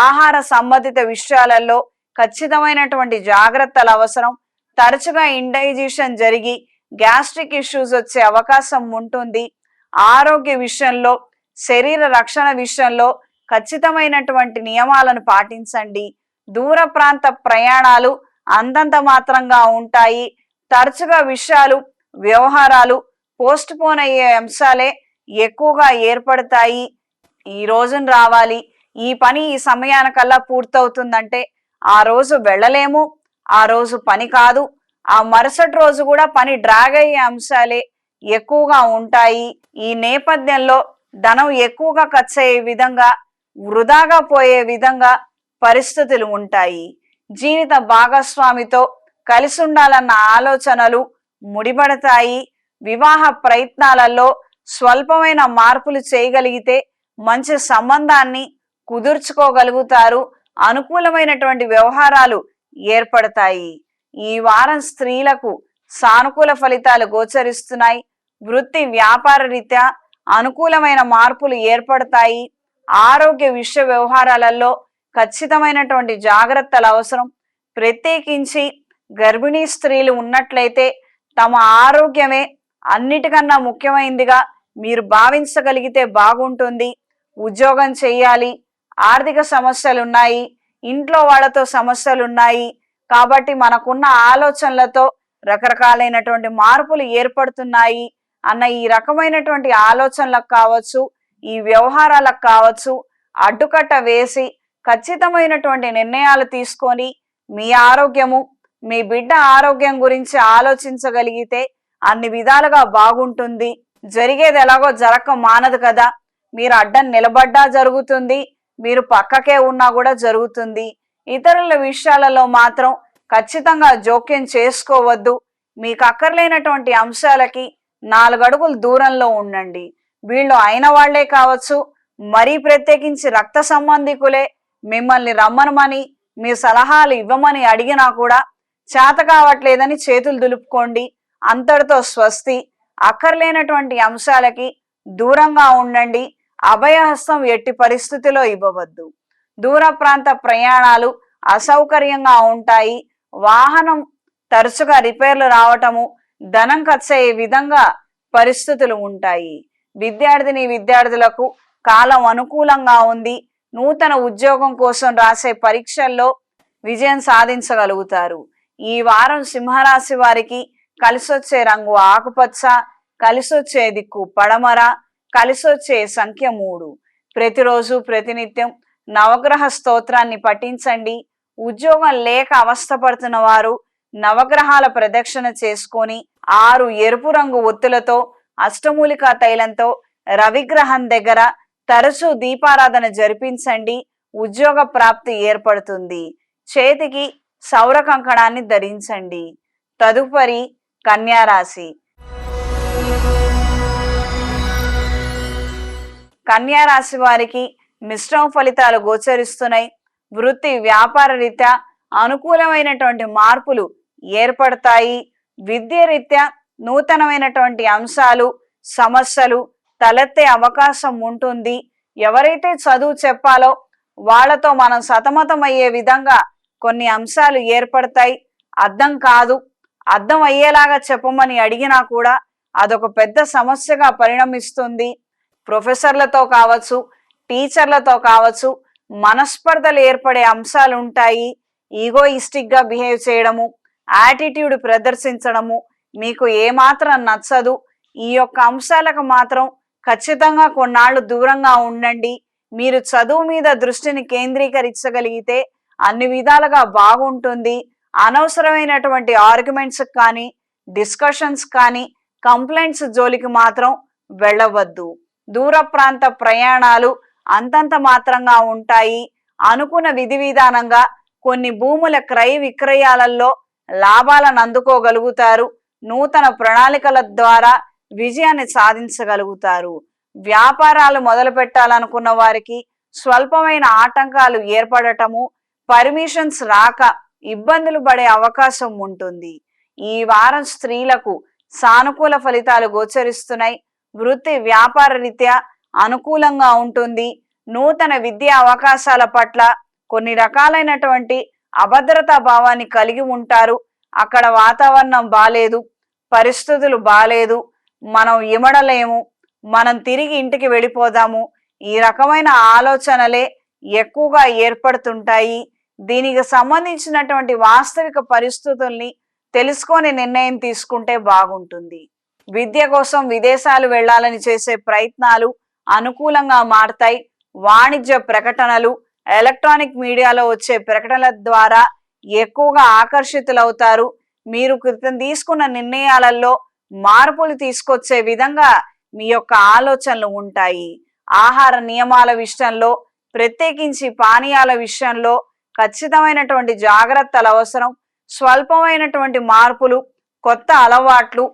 ఆహార సంబంధిత విషయాలలో ఖచ్చితమైనటువంటి జాగ్రత్తలు అవసరం. తరచుగా ఇండైజెషన్ జరిగి గ్యాస్ట్రిక్ ఇష్యూస్ వచ్చే అవకాశం ఉంటుంది. ఆరోగ్య విషయంలో, శరీర రక్షణ విషయంలో ఖచ్చితమైనటువంటి నియమాలను పాటించండి. దూర ప్రాంత ప్రయాణాలు అంతంత మాత్రంగా ఉంటాయి. తరచుగా విషయాలు, వ్యవహారాలు పోస్ట్ పోన్ అయ్యే అంశాలే ఎక్కువగా ఏర్పడతాయి. ఈ రోజున రావాలి, ఈ పని ఈ సమయానికల్లా పూర్తవుతుందంటే ఆ రోజు వెళ్ళలేము, ఆ రోజు పని కాదు. ఆ మరుసటి రోజు కూడా పని డ్రాగ్ అయ్యే అంశాలే ఎక్కువగా ఉంటాయి. ఈ నేపథ్యంలో ధనం ఎక్కువగా ఖర్చు అయ్యే విధంగా, వృధాగా పోయే విధంగా పరిస్థితులు ఉంటాయి. జీవిత భాగస్వామితో కలిసి ఉండాలన్న ఆలోచనలు ముడిపడతాయి. వివాహ ప్రయత్నాలలో స్వల్పమైన మార్పులు చేయగలిగితే మంచి సంబంధాన్ని కుదుర్చుకోగలుగుతారు. అనుకూలమైనటువంటి వ్యవహారాలు ఏర్పడతాయి. ఈ వారం స్త్రీలకు సానుకూల ఫలితాలు గోచరిస్తున్నాయి. వృత్తి వ్యాపార రీత్యా అనుకూలమైన మార్పులు ఏర్పడతాయి. ఆరోగ్య విషయ వ్యవహారాలలో ఖచ్చితమైనటువంటి జాగ్రత్తలు అవసరం. ప్రత్యేకించి గర్భిణీ స్త్రీలు ఉన్నట్లయితే తమ ఆరోగ్యమే అన్నిటికన్నా ముఖ్యమైనదిగా మీరు భావించగలిగితే బాగుంటుంది. ఉద్యోగం చేయాలి, ఆర్థిక సమస్యలు ఉన్నాయి, ఇంట్లో వాళ్ళతో సమస్యలు ఉన్నాయి, కాబట్టి మనకున్న ఆలోచనలతో రకరకాలైనటువంటి మార్పులు ఏర్పడుతున్నాయి అన్న ఈ రకమైనటువంటి ఆలోచనలకు కావచ్చు, ఈ వ్యవహారాలకు కావచ్చు అడ్డుకట్ట వేసి ఖచ్చితమైనటువంటి నిర్ణయాలు తీసుకొని మీ ఆరోగ్యము, మీ బిడ్డ ఆరోగ్యం గురించి ఆలోచించగలిగితే అన్ని విధాలుగా బాగుంటుంది. జరిగేది ఎలాగో జరగక మానదు కదా. మీరు అడ్డం నిలబడ్డా జరుగుతుంది, మీరు పక్కకే ఉన్నా కూడా జరుగుతుంది. ఇతరుల విషయాలలో మాత్రం ఖచ్చితంగా జోక్యం చేసుకోవద్దు. మీకు అక్కర్లేనటువంటి అంశాలకి 4 అడుగులు దూరంలో ఉండండి. వీళ్ళు అయిన వాళ్లే కావచ్చు, మరీ ప్రత్యేకించి రక్త సంబంధికులే మిమ్మల్ని రమ్మనమని, మీ సలహాలు ఇవ్వమని అడిగినా కూడా చేత కావట్లేదని చేతులు దులుపుకోండి. అంతటితో స్వస్తి. అక్కర్లేనటువంటి అంశాలకి దూరంగా ఉండండి. అభయహస్తం ఎట్టి పరిస్థితిలో ఇవ్వవద్దు. దూర ప్రాంత ప్రయాణాలు అసౌకర్యంగా ఉంటాయి. వాహనం తరచుగా రిపేర్లు రావటము, ధనం ఖర్చయ్యే విధంగా పరిస్థితులు ఉంటాయి. విద్యార్థులకు కాలం అనుకూలంగా ఉంది. నూతన ఉద్యోగం కోసం రాసే పరీక్షల్లో విజయం సాధించగలుగుతారు. ఈ వారం సింహరాశి వారికి కలిసొచ్చే రంగు ఆకుపచ్చ, కలిసొచ్చే దిక్కు పడమర, కలిసొచ్చే సంఖ్య 3. ప్రతిరోజు ప్రతినిత్యం నవగ్రహ స్తోత్రాన్ని పఠించండి. ఉద్యోగం లేక అవస్థపడుతున్న వారు నవగ్రహాల ప్రదక్షిణ చేసుకొని 6 ఎరుపు రంగు ఒత్తులతో అష్టమూలికా తైలంతో రవిగ్రహం దగ్గర తరచూ దీపారాధన జరిపించండి. ఉద్యోగ ప్రాప్తి ఏర్పడుతుంది. చేతికి సౌర కంకణాన్ని ధరించండి. తదుపరి కన్యారాశి. కన్యారాశి వారికి మిశ్రమ ఫలితాలు గోచరిస్తున్నాయి. వృత్తి వ్యాపార రీత్యా అనుకూలమైనటువంటి మార్పులు ఏర్పడతాయి. విద్య రీత్యా నూతనమైనటువంటి అంశాలు, సమస్యలు తలెత్తే అవకాశం ఉంటుంది. ఎవరైతే చదువు చెప్పాలో వాళ్ళతో మనం సతమతమయ్యే విధంగా కొన్ని అంశాలు ఏర్పడతాయి. అర్థం కాదు, అర్థం అయ్యేలాగా చెప్పమని అడిగినా కూడా అదొక పెద్ద సమస్యగా పరిణమిస్తుంది. ప్రొఫెసర్లతో కావచ్చు, టీచర్లతో కావచ్చు మనస్పర్ధలు ఏర్పడే అంశాలు ఉంటాయి. ఈగోయిస్టిక్ గా బిహేవ్ చేయడము, యాటిట్యూడ్ ప్రదర్శించడము మీకు ఏమాత్రం నచ్చదు. ఈ యొక్క అంశాలకు మాత్రం ఖచ్చితంగా కొన్నాళ్ళు దూరంగా ఉండండి. మీరు చదువు మీద దృష్టిని కేంద్రీకరించగలిగితే అన్ని విధాలుగా బాగుంటుంది. అనవసరమైనటువంటి ఆర్గ్యుమెంట్స్ కానీ, డిస్కషన్స్ కానీ, కంప్లైంట్స్ జోలికి మాత్రం వెళ్ళవద్దు. దూర ప్రాంత ప్రయాణాలు అంతంత మాత్రంగా ఉంటాయి. అనుకున్న విధి విధానంగా కొన్ని భూముల క్రయ విక్రయాలలో లాభాలను అందుకోగలుగుతారు. నూతన ప్రణాళికల ద్వారా విజయాన్ని సాధించగలుగుతారు. వ్యాపారాలు మొదలు పెట్టాలనుకున్న వారికి స్వల్పమైన ఆటంకాలు ఏర్పడటము, పర్మిషన్స్ రాక ఇబ్బందులు పడే అవకాశం ఉంటుంది. ఈ వారం స్త్రీలకు సానుకూల ఫలితాలు గోచరిస్తున్నాయి. వృత్తి వ్యాపార రీత్యా అనుకూలంగా ఉంటుంది. నూతన విద్యా అవకాశాల పట్ల కొన్ని రకాలైనటువంటి అభద్రతా భావాన్ని కలిగి ఉంటారు. అక్కడ వాతావరణం బాలేదు, పరిస్థితులు బాలేదు, మనం ఇమడలేము, మనం తిరిగి ఇంటికి వెళ్ళిపోదాము, ఈ రకమైన ఆలోచనలే ఎక్కువగా ఏర్పడుతుంటాయి. దీనికి సంబంధించినటువంటి వాస్తవిక పరిస్థితుల్ని తెలుసుకొని నిర్ణయం తీసుకుంటే బాగుంటుంది. విద్య కోసం విదేశాలు వెళ్ళాలని చేసే ప్రయత్నాలు అనుకూలంగా మారతాయి. వాణిజ్య ప్రకటనలు, ఎలక్ట్రానిక్ మీడియాలో వచ్చే ప్రకటనల ద్వారా ఎక్కువగా ఆకర్షితులవుతారు. మీరు క్రితం తీసుకున్న నిర్ణయాలలో మార్పులు తీసుకొచ్చే విధంగా మీ యొక్క ఆలోచనలు ఉంటాయి. ఆహార నియమాల విషయంలో, ప్రత్యేకించి పానీయాల విషయంలో ఖచ్చితమైనటువంటి జాగ్రత్తలు అవసరం. స్వల్పమైనటువంటి మార్పులు, కొత్త అలవాట్లు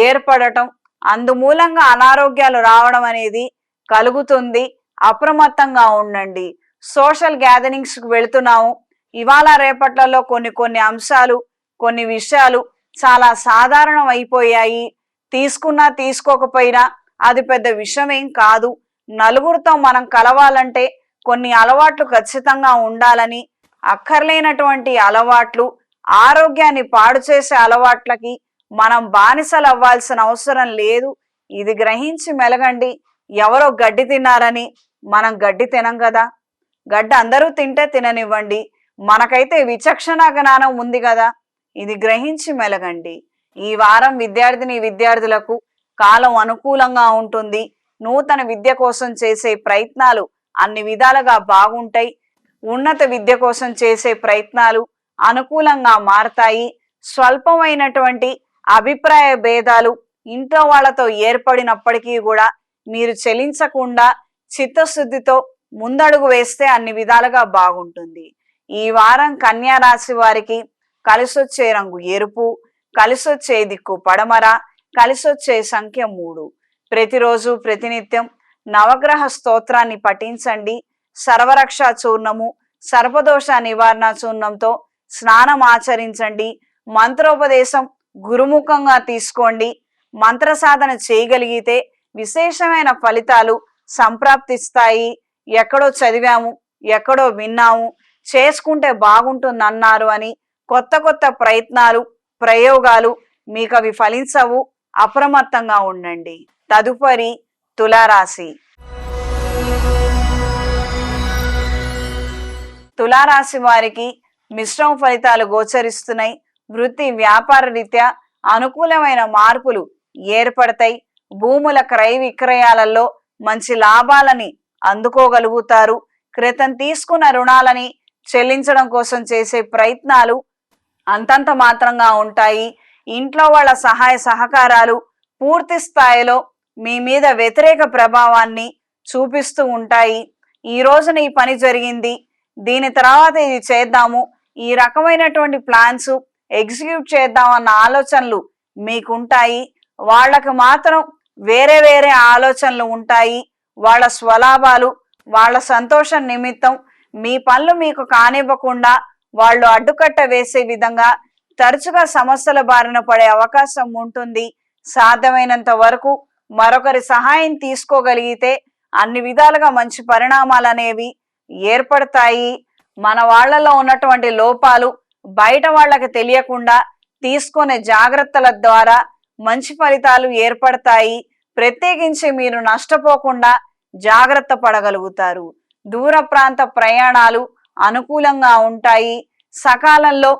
ఏర్పడటం, అందుమూలంగా అనారోగ్యాలు రావడం అనేది కలుగుతుంది. అప్రమత్తంగా ఉండండి. సోషల్ గ్యాదరింగ్స్ కు వెళుతున్నాము, ఇవాళ రేపట్లలో కొన్ని అంశాలు, కొన్ని విషయాలు చాలా సాధారణం అయిపోయాయి. తీసుకున్నా తీసుకోకపోయినా అది పెద్ద విషయం ఏం కాదు. నలుగురితో మనం కలవాలంటే కొన్ని అలవాట్లు ఖచ్చితంగా ఉండాలని, అక్కర్లేనటువంటి అలవాట్లు, ఆరోగ్యాన్ని పాడు చేసే అలవాట్లకి మనం బానిసలు అవ్వాల్సిన అవసరం లేదు. ఇది గ్రహించి మెలగండి. ఎవరో గడ్డి తిన్నారని మనం గడ్డి తినం కదా. గడ్డి అందరూ తింటే తిననివ్వండి, మనకైతే విచక్షణ జ్ఞానం ఉంది కదా. ఇది గ్రహించి మెలగండి. ఈ వారం విద్యార్థులకు కాలం అనుకూలంగా ఉంటుంది. నూతన విద్య కోసం చేసే ప్రయత్నాలు అన్ని విధాలుగా బాగుంటాయి. ఉన్నత విద్య కోసం చేసే ప్రయత్నాలు అనుకూలంగా మారతాయి. స్వల్పమైనటువంటి అభిప్రాయ భేదాలు ఇంట్లో వాళ్ళతో ఏర్పడినప్పటికీ కూడా మీరు చెలించకుండా చిత్తశుద్ధితో ముందడుగు వేస్తే అన్ని విధాలుగా బాగుంటుంది. ఈ వారం కన్యా రాశి వారికి కలిసొచ్చే రంగు ఎరుపు, కలిసొచ్చే దిక్కు పడమర, కలిసొచ్చే సంఖ్య 3. ప్రతిరోజు ప్రతినిత్యం నవగ్రహ స్తోత్రాన్ని పఠించండి. సర్వరక్ష చూర్ణము, సర్పదోష నివారణ చూర్ణంతో స్నానం ఆచరించండి. మంత్రోపదేశం గురుముఖంగా తీసుకోండి. మంత్ర సాధన చేయగలిగితే విశేషమైన ఫలితాలు సంప్రాప్తిస్తాయి. ఎక్కడో చదివాము, ఎక్కడో విన్నాము, చేసుకుంటే బాగుంటుందన్నారు అని కొత్త ప్రయత్నాలు, ప్రయోగాలు మీకు అవి ఫలించవు. అప్రమత్తంగా ఉండండి. తదుపరి తులారాశి. తులారాశి వారికి మిశ్రమ ఫలితాలు గోచరిస్తున్నాయి. వృత్తి వ్యాపార రీత్యా అనుకూలమైన మార్పులు ఏర్పడతాయి. భూముల క్రయ విక్రయాలలో మంచి లాభాలని అందుకోగలుగుతారు. క్రితం తీసుకున్న రుణాలని చెల్లించడం కోసం చేసే ప్రయత్నాలు అంతంత మాత్రంగా ఉంటాయి. ఇంట్లో వాళ్ళ సహాయ సహకారాలు పూర్తి స్థాయిలో మీ మీద వ్యతిరేక ప్రభావాన్ని చూపిస్తూ ఉంటాయి. ఈ రోజున ఈ పని జరిగింది, దీని తర్వాత ఇది చేద్దాము, ఈ రకమైనటువంటి ప్లాన్స్ ఎగ్జిక్యూట్ చేద్దామన్న ఆలోచనలు మీకుంటాయి. వాళ్ళకు మాత్రం వేరే ఆలోచనలు ఉంటాయి. వాళ్ళ స్వలాభాలు, వాళ్ళ సంతోషం నిమిత్తం మీ పనులు మీకు కానివ్వకుండా వాళ్ళు అడ్డుకట్ట వేసే విధంగా తరచుగా సమస్యల బారిన పడే అవకాశం ఉంటుంది. సాధ్యమైనంత వరకు మరొకరి సహాయం తీసుకోగలిగితే అన్ని విధాలుగా మంచి పరిణామాలు అనేవి ఏర్పడతాయి. మన వాళ్ళలో ఉన్నటువంటి లోపాలు బయట వాళ్ళకి తెలియకుండా తీసుకునే జాగ్రత్తల ద్వారా మంచి ఫలితాలు ఏర్పడతాయి. ప్రత్యేకించి మీరు నష్టపోకుండా జాగ్రత్త పడగలుగుతారు. దూర ప్రాంత ప్రయాణాలు అనుకూలంగా ఉంటాయి. సకాలంలో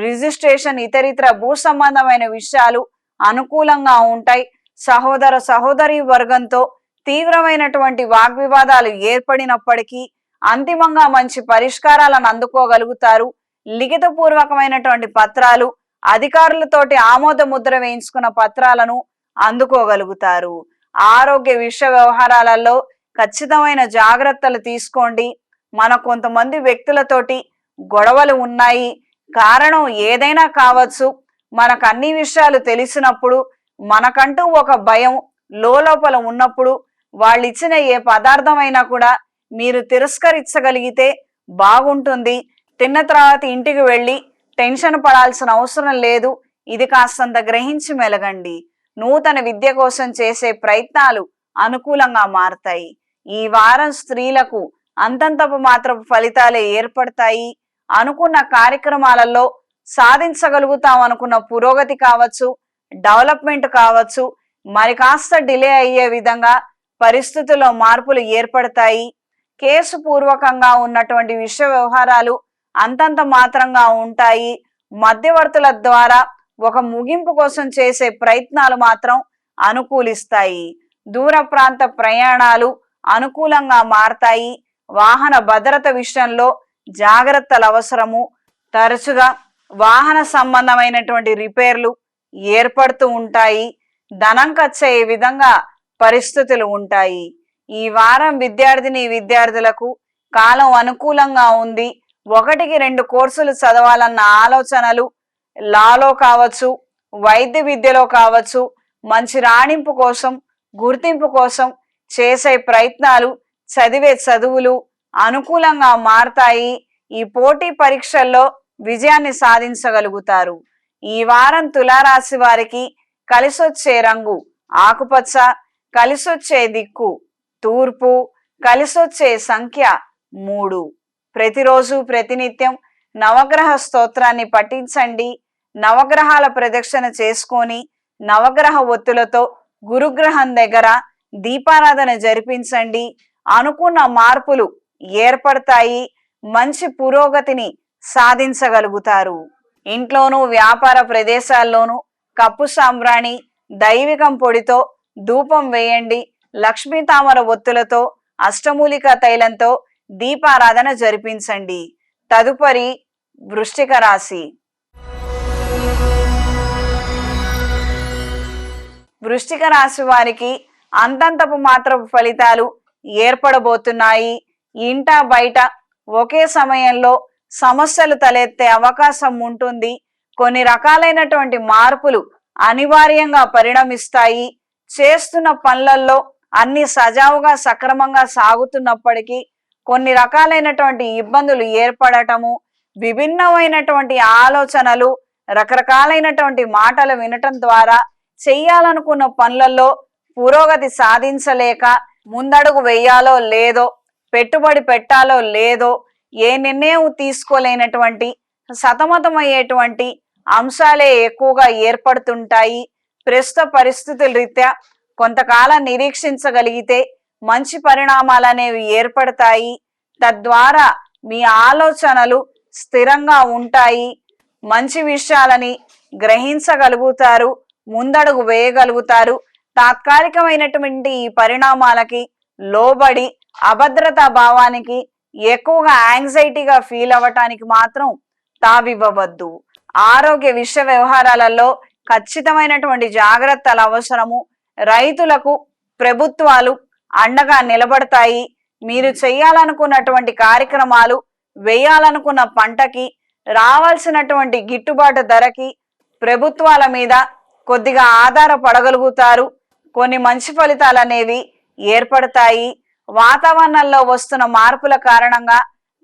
రిజిస్ట్రేషన్ ఇతరితర భూ సంబంధమైన విషయాలు అనుకూలంగా ఉంటాయి. సహోదర సహోదరి వర్గంతో తీవ్రమైనటువంటి వాగ్వివాదాలు ఏర్పడినప్పటికీ అంతిమంగా మంచి పరిష్కారాలను అందుకోగలుగుతారు. లిఖితపూర్వకమైనటువంటి పత్రాలు, అధికారులతోటి ఆమోద ముద్ర వేయించుకున్న పత్రాలను అందుకోగలుగుతారు. ఆరోగ్య విషయ వ్యవహారాలలో ఖచ్చితమైన జాగ్రత్తలు తీసుకోండి. మన కొంతమంది వ్యక్తులతోటి గొడవలు ఉన్నాయి. కారణం ఏదైనా కావచ్చు. మనకు అన్ని విషయాలు తెలిసినప్పుడు, మనకంటూ ఒక భయం లోపల ఉన్నప్పుడు వాళ్ళు ఇచ్చిన ఏ పదార్థమైనా కూడా మీరు తిరస్కరించగలిగితే బాగుంటుంది. తిన్న తర్వాత ఇంటికి వెళ్ళి టెన్షన్ పడాల్సిన అవసరం లేదు. ఇది కాస్తంత గ్రహించి మెలగండి. నూతన విద్య కోసం చేసే ప్రయత్నాలు అనుకూలంగా మారతాయి. ఈ వారం స్త్రీలకు అంతంతపు మాత్రపు ఫలితాలే ఏర్పడతాయి. అనుకున్న కార్యక్రమాలలో సాధించగలుగుతాం అనుకున్న పురోగతి కావచ్చు, డెవలప్మెంట్ కావచ్చు, మరి కాస్త డిలే అయ్యే విధంగా పరిస్థితుల్లో మార్పులు ఏర్పడతాయి. కేసు పూర్వకంగా ఉన్నటువంటి విషయ వ్యవహారాలు అంతంత మాత్రంగా ఉంటాయి. మధ్యవర్తుల ద్వారా ఒక ముగింపు కోసం చేసే ప్రయత్నాలు మాత్రం అనుకూలిస్తాయి. దూర ప్రాంత ప్రయాణాలు అనుకూలంగా మారతాయి. వాహన భద్రత విషయంలో జాగ్రత్తలు అవసరము. తరచుగా వాహన సంబంధమైనటువంటి రిపేర్లు ఏర్పడుతూ ఉంటాయి. ధనం ఖర్చే విధంగా పరిస్థితులు ఉంటాయి. ఈ వారం విద్యార్థులకు కాలం అనుకూలంగా ఉంది. 1-2 కోర్సులు చదవాలన్న ఆలోచనలు లాలో కావచ్చు, వైద్య విద్యలో కావచ్చు, మంచి రాణింపు కోసం, గుర్తింపు కోసం చేసే ప్రయత్నాలు, చదివే చదువులు అనుకూలంగా మారతాయి. ఈ పోటీ పరీక్షల్లో విజయాన్ని సాధించగలుగుతారు. ఈ వారం తులారాశి వారికి కలిసొచ్చే రంగు ఆకుపచ్చ, కలిసొచ్చే దిక్కు తూర్పు, కలిసొచ్చే సంఖ్య 3. ప్రతిరోజు ప్రతినిత్యం నవగ్రహ స్తోత్రాన్ని పఠించండి. నవగ్రహాల ప్రదక్షిణ చేసుకొని నవగ్రహ ఒత్తులతో గురుగ్రహం దగ్గర దీపారాధన జరిపించండి. అనుకున్న మార్పులు ఏర్పడతాయి. మంచి పురోగతిని సాధించగలుగుతారు. ఇంట్లోనూ వ్యాపార ప్రదేశాల్లోనూ కప్పు సాంబ్రాణి, దైవికం పొడితో ధూపం వేయండి. లక్ష్మీ తామర ఒత్తులతో, అష్టమూలిక తైలంతో దీపారాధన జరిపించండి. తదుపరి వృశ్చిక రాశి. వృశ్చిక రాశి వారికి అంతంతపు మాత్రపు ఫలితాలు ఏర్పడబోతున్నాయి. ఇంట బయట ఒకే సమయంలో సమస్యలు తలెత్తే అవకాశం ఉంటుంది. కొన్ని రకాలైనటువంటి మార్పులు అనివార్యంగా పరిణమిస్తాయి. చేస్తున్న పనులలో అన్ని సజావుగా సక్రమంగా సాగుతున్నప్పటికీ కొన్ని రకాలైనటువంటి ఇబ్బందులు ఏర్పడటము, విభిన్నమైనటువంటి ఆలోచనలు, రకరకాలైనటువంటి మాటలు వినటం ద్వారా చెయ్యాలనుకున్న పనులలో పురోగతి సాధించలేక ముందడుగు వేయాలో లేదో, పెట్టుబడి పెట్టాలో లేదో, ఏ నిర్ణయం తీసుకోలేనటువంటి సతమతమయ్యేటువంటి అంశాలే ఎక్కువగా ఏర్పడుతుంటాయి. ప్రస్తుత పరిస్థితుల రీత్యా కొంతకాలం నిరీక్షించగలిగితే మంచి పరిణామాలు అనేవి ఏర్పడతాయి. తద్వారా మీ ఆలోచనలు స్థిరంగా ఉంటాయి. మంచి విషయాలని గ్రహించగలుగుతారు, ముందడుగు వేయగలుగుతారు. తాత్కాలికమైనటువంటి ఈ పరిణామాలకి లోబడి అభద్రతా భావానికి, ఎక్కువగా యాంగ్జైటీగా ఫీల్ అవ్వటానికి మాత్రం తావివ్వవద్దు. ఆరోగ్య విషయ వ్యవహారాలలో ఖచ్చితమైనటువంటి జాగ్రత్తలు అవసరము. రైతులకు ప్రభుత్వాలు అండగా నిలబడతాయి. మీరు చేయాలనుకున్నటువంటి కార్యక్రమాలు, వేయాలనుకున్న పంటకి రావాల్సినటువంటి గిట్టుబాటు ధరకి ప్రభుత్వాల మీద కొద్దిగా ఆధారపడగలుగుతారు. కొన్ని మంచి ఫలితాలు అనేవి ఏర్పడతాయి. వాతావరణంలో వస్తున్న మార్పుల కారణంగా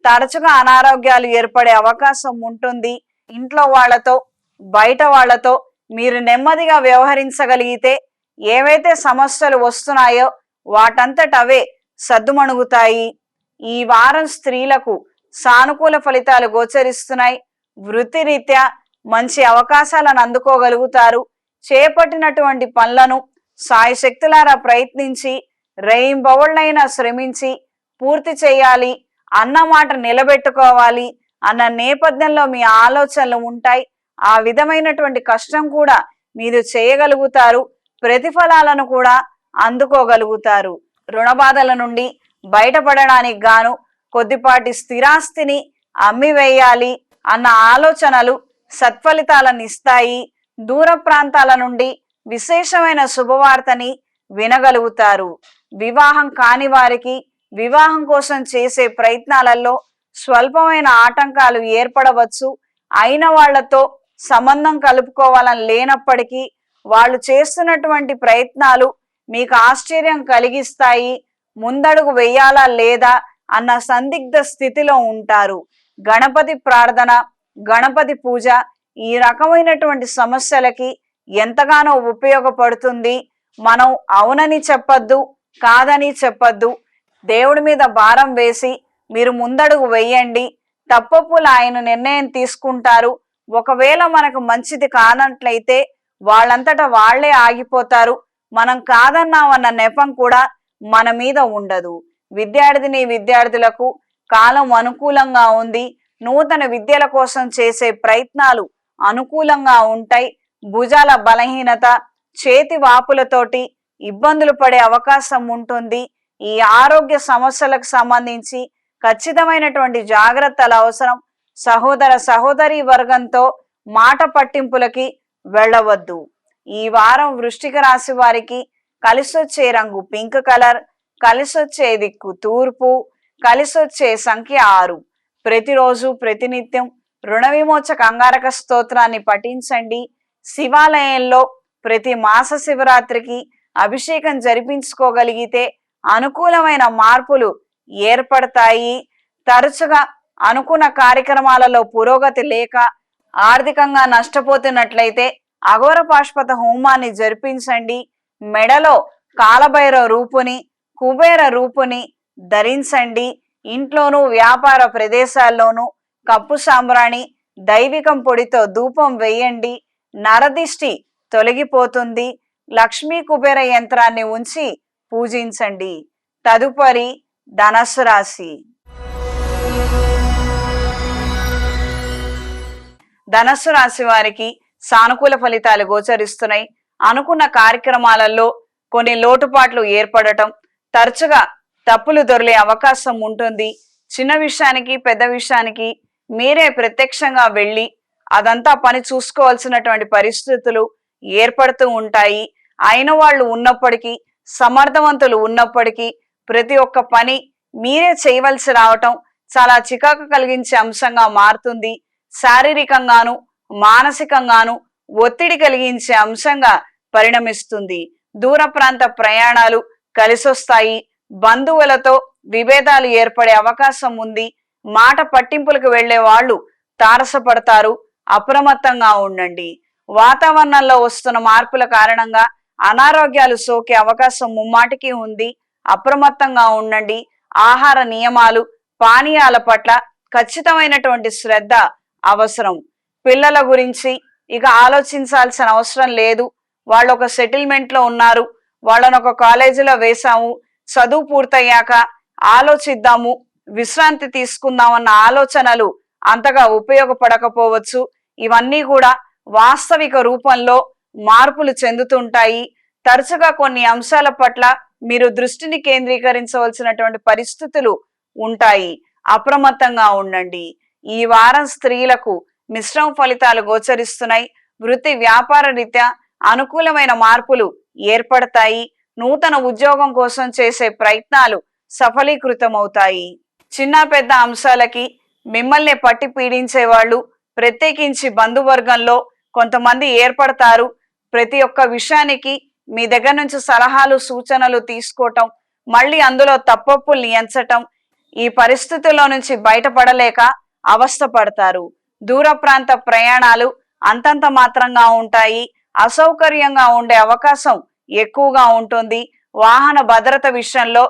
తరచుగా అనారోగ్యాలు ఏర్పడే అవకాశం ఉంటుంది. ఇంట్లో వాళ్లతో, బయట వాళ్లతో మీరు నెమ్మదిగా వ్యవహరించగలిగితే ఏవైతే సమస్యలు వస్తున్నాయో వాటంతట అవే సద్దుమణుగుతాయి. ఈ వారం స్త్రీలకు సానుకూల ఫలితాలు గోచరిస్తున్నాయి. వృత్తిరీత్యా మంచి అవకాశాలను అందుకోగలుగుతారు. చేపట్టినటువంటి పనులను సాయశక్తులారా ప్రయత్నించి రేయింబవళ్ళైనా శ్రమించి పూర్తి చేయాలి, అన్నమాట నిలబెట్టుకోవాలి అన్న నేపథ్యంలో మీ ఆలోచనలు ఉంటాయి. ఆ విధమైనటువంటి కష్టం కూడా మీరు చేయగలుగుతారు. ప్రతిఫలాలను కూడా అందుకోగలుగుతారు. రుణ బాధల నుండి బయటపడడానికి గాను కొద్దిపాటి స్థిరాస్తిని అమ్మివేయాలి అన్న ఆలోచనలు సత్ఫలితాలను ఇస్తాయి. దూర ప్రాంతాల నుండి విశేషమైన శుభవార్తని వినగలుగుతారు. వివాహం కాని వారికి వివాహం కోసం చేసే ప్రయత్నాలలో స్వల్పమైన ఆటంకాలు ఏర్పడవచ్చు. అయిన వాళ్లతో సంబంధం కలుపుకోవాలని లేనప్పటికీ వాళ్ళు చేస్తున్నటువంటి ప్రయత్నాలు మీకు ఆశ్చర్యం కలిగిస్తాయి. ముందడుగు వెయ్యాలా లేదా అన్న సందిగ్ధ స్థితిలో ఉంటారు. గణపతి ప్రార్థన, గణపతి పూజ ఈ రకమైనటువంటి సమస్యలకి ఎంతగానో ఉపయోగపడుతుంది. మనం అవునని చెప్పద్దు, కాదని చెప్పద్దు. దేవుడి మీద భారం వేసి మీరు ముందడుగు వెయ్యండి. తప్పప్పులు ఆయన నిర్ణయం తీసుకుంటారు. ఒకవేళ మనకు మంచిది కానట్లయితే వాళ్ళంతటా వాళ్లే ఆగిపోతారు. మనం కాదన్నామన్న నెపం కూడా మన మీద ఉండదు. విద్యార్థులకు కాలం అనుకూలంగా ఉంది. నూతన విద్యల కోసం చేసే ప్రయత్నాలు అనుకూలంగా ఉంటాయి. భుజాల బలహీనత, చేతి వాపులతోటి ఇబ్బందులు పడే అవకాశం ఉంటుంది. ఈ ఆరోగ్య సమస్యలకు సంబంధించి ఖచ్చితమైనటువంటి జాగ్రత్తలు అవసరం. సహోదరి వర్గంతో మాట పట్టింపులకి వెళ్ళవద్దు. ఈ వారం వృశ్చిక రాశి వారికి కలిసొచ్చే రంగు పింక్ కలర్, కలిసొచ్చే దిక్కు తూర్పు, కలిసొచ్చే సంఖ్య 6. ప్రతిరోజు ప్రతినిత్యం రుణ విమోచక అంగారక స్తోత్రాన్ని పఠించండి. శివాలయంలో ప్రతి మాస శివరాత్రికి అభిషేకం జరిపించుకోగలిగితే అనుకూలమైన మార్పులు ఏర్పడతాయి. తరచుగా అనుకున్న కార్యక్రమాలలో పురోగతి లేక ఆర్థికంగా నష్టపోతున్నట్లయితే అఘోర పాశుపత హోమాన్ని జరిపించండి. మెడలో కాలభైరవ రూపుని, కుబేర రూపుని ధరించండి. ఇంట్లోనూ వ్యాపార ప్రదేశాల్లోనూ కప్పు సాంబ్రాణి, దైవికం పొడితో ధూపం వేయండి. నరదిష్టి తొలగిపోతుంది. లక్ష్మీ కుబేర యంత్రాన్ని ఉంచి పూజించండి. తదుపరి ధనస్సు రాశి. ధనస్సు రాశి వారికి సానుకూల ఫలితాలు గోచరిస్తున్నాయి. అనుకున్న కార్యక్రమాలలో కొన్ని లోటుపాట్లు ఏర్పడటం, తరచుగా తప్పులు దొరికే అవకాశం ఉంటుంది. చిన్న విషయానికి పెద్ద విషయానికి మీరే ప్రత్యక్షంగా వెళ్ళి అదంతా పని చూసుకోవాల్సినటువంటి పరిస్థితులు ఏర్పడుతూ ఉంటాయి. అయిన వాళ్ళు ఉన్నప్పటికీ, సమర్థవంతులు ఉన్నప్పటికీ ప్రతి ఒక్క పని మీరే చేయవలసి రావటం చాలా చికాకు కలిగించే అంశంగా మారుతుంది. శారీరకంగాను మానసికంగాను ఒత్తిడి కలిగించే అంశంగా పరిణమిస్తుంది. దూర ప్రాంత ప్రయాణాలు కలిసొస్తాయి. బంధువులతో విభేదాలు ఏర్పడే అవకాశం ఉంది. మాట పట్టింపులకు వెళ్లే వాళ్ళు తారసపడతారు. అప్రమత్తంగా ఉండండి. వాతావరణంలో వస్తున్న మార్పుల కారణంగా అనారోగ్యాలు సోకే అవకాశం ముమ్మాటికి ఉంది. అప్రమత్తంగా ఉండండి. ఆహార నియమాలు, పానీయాల పట్ల ఖచ్చితమైనటువంటి శ్రద్ధ అవసరం. పిల్లల గురించి ఇక ఆలోచించాల్సిన అవసరం లేదు. వాళ్ళు ఒక సెటిల్మెంట్ లో ఉన్నారు. వాళ్ళను ఒక కాలేజీలో వేశాము, చదువు పూర్తయ్యాక ఆలోచిద్దాము, విశ్రాంతి తీసుకుందామన్న ఆలోచనలు అంతగా ఉపయోగపడకపోవచ్చు. ఇవన్నీ కూడా వాస్తవిక రూపంలో మార్పులు చెందుతుంటాయి. తరచుగా కొన్ని అంశాల పట్ల మీరు దృష్టిని కేంద్రీకరించవలసినటువంటి పరిస్థితులు ఉంటాయి. అప్రమత్తంగా ఉండండి. ఈ వారం స్త్రీలకు మిశ్రమ ఫలితాలు గోచరిస్తున్నాయి. వృత్తి వ్యాపార రీత్యా అనుకూలమైన మార్పులు ఏర్పడతాయి. నూతన ఉద్యోగం కోసం చేసే ప్రయత్నాలు సఫలీకృతమవుతాయి. చిన్న పెద్ద అంశాలకి మిమ్మల్ని పట్టి పీడించే వాళ్ళు, ప్రత్యేకించి బంధువర్గంలో కొంతమంది ఏర్పడతారు. ప్రతి ఒక్క విషయానికి మీ దగ్గర నుంచి సలహాలు సూచనలు తీసుకోవటం, మళ్ళీ అందులో తప్పప్పుల్ని ఎంచటం, ఈ పరిస్థితుల్లో నుంచి బయటపడలేక అవస్థపడతారు. దూర ప్రాంత ప్రయాణాలు అంతంత మాత్రంగా ఉంటాయి. అసౌకర్యంగా ఉండే అవకాశం ఎక్కువగా ఉంటుంది. వాహన భద్రత విషయంలో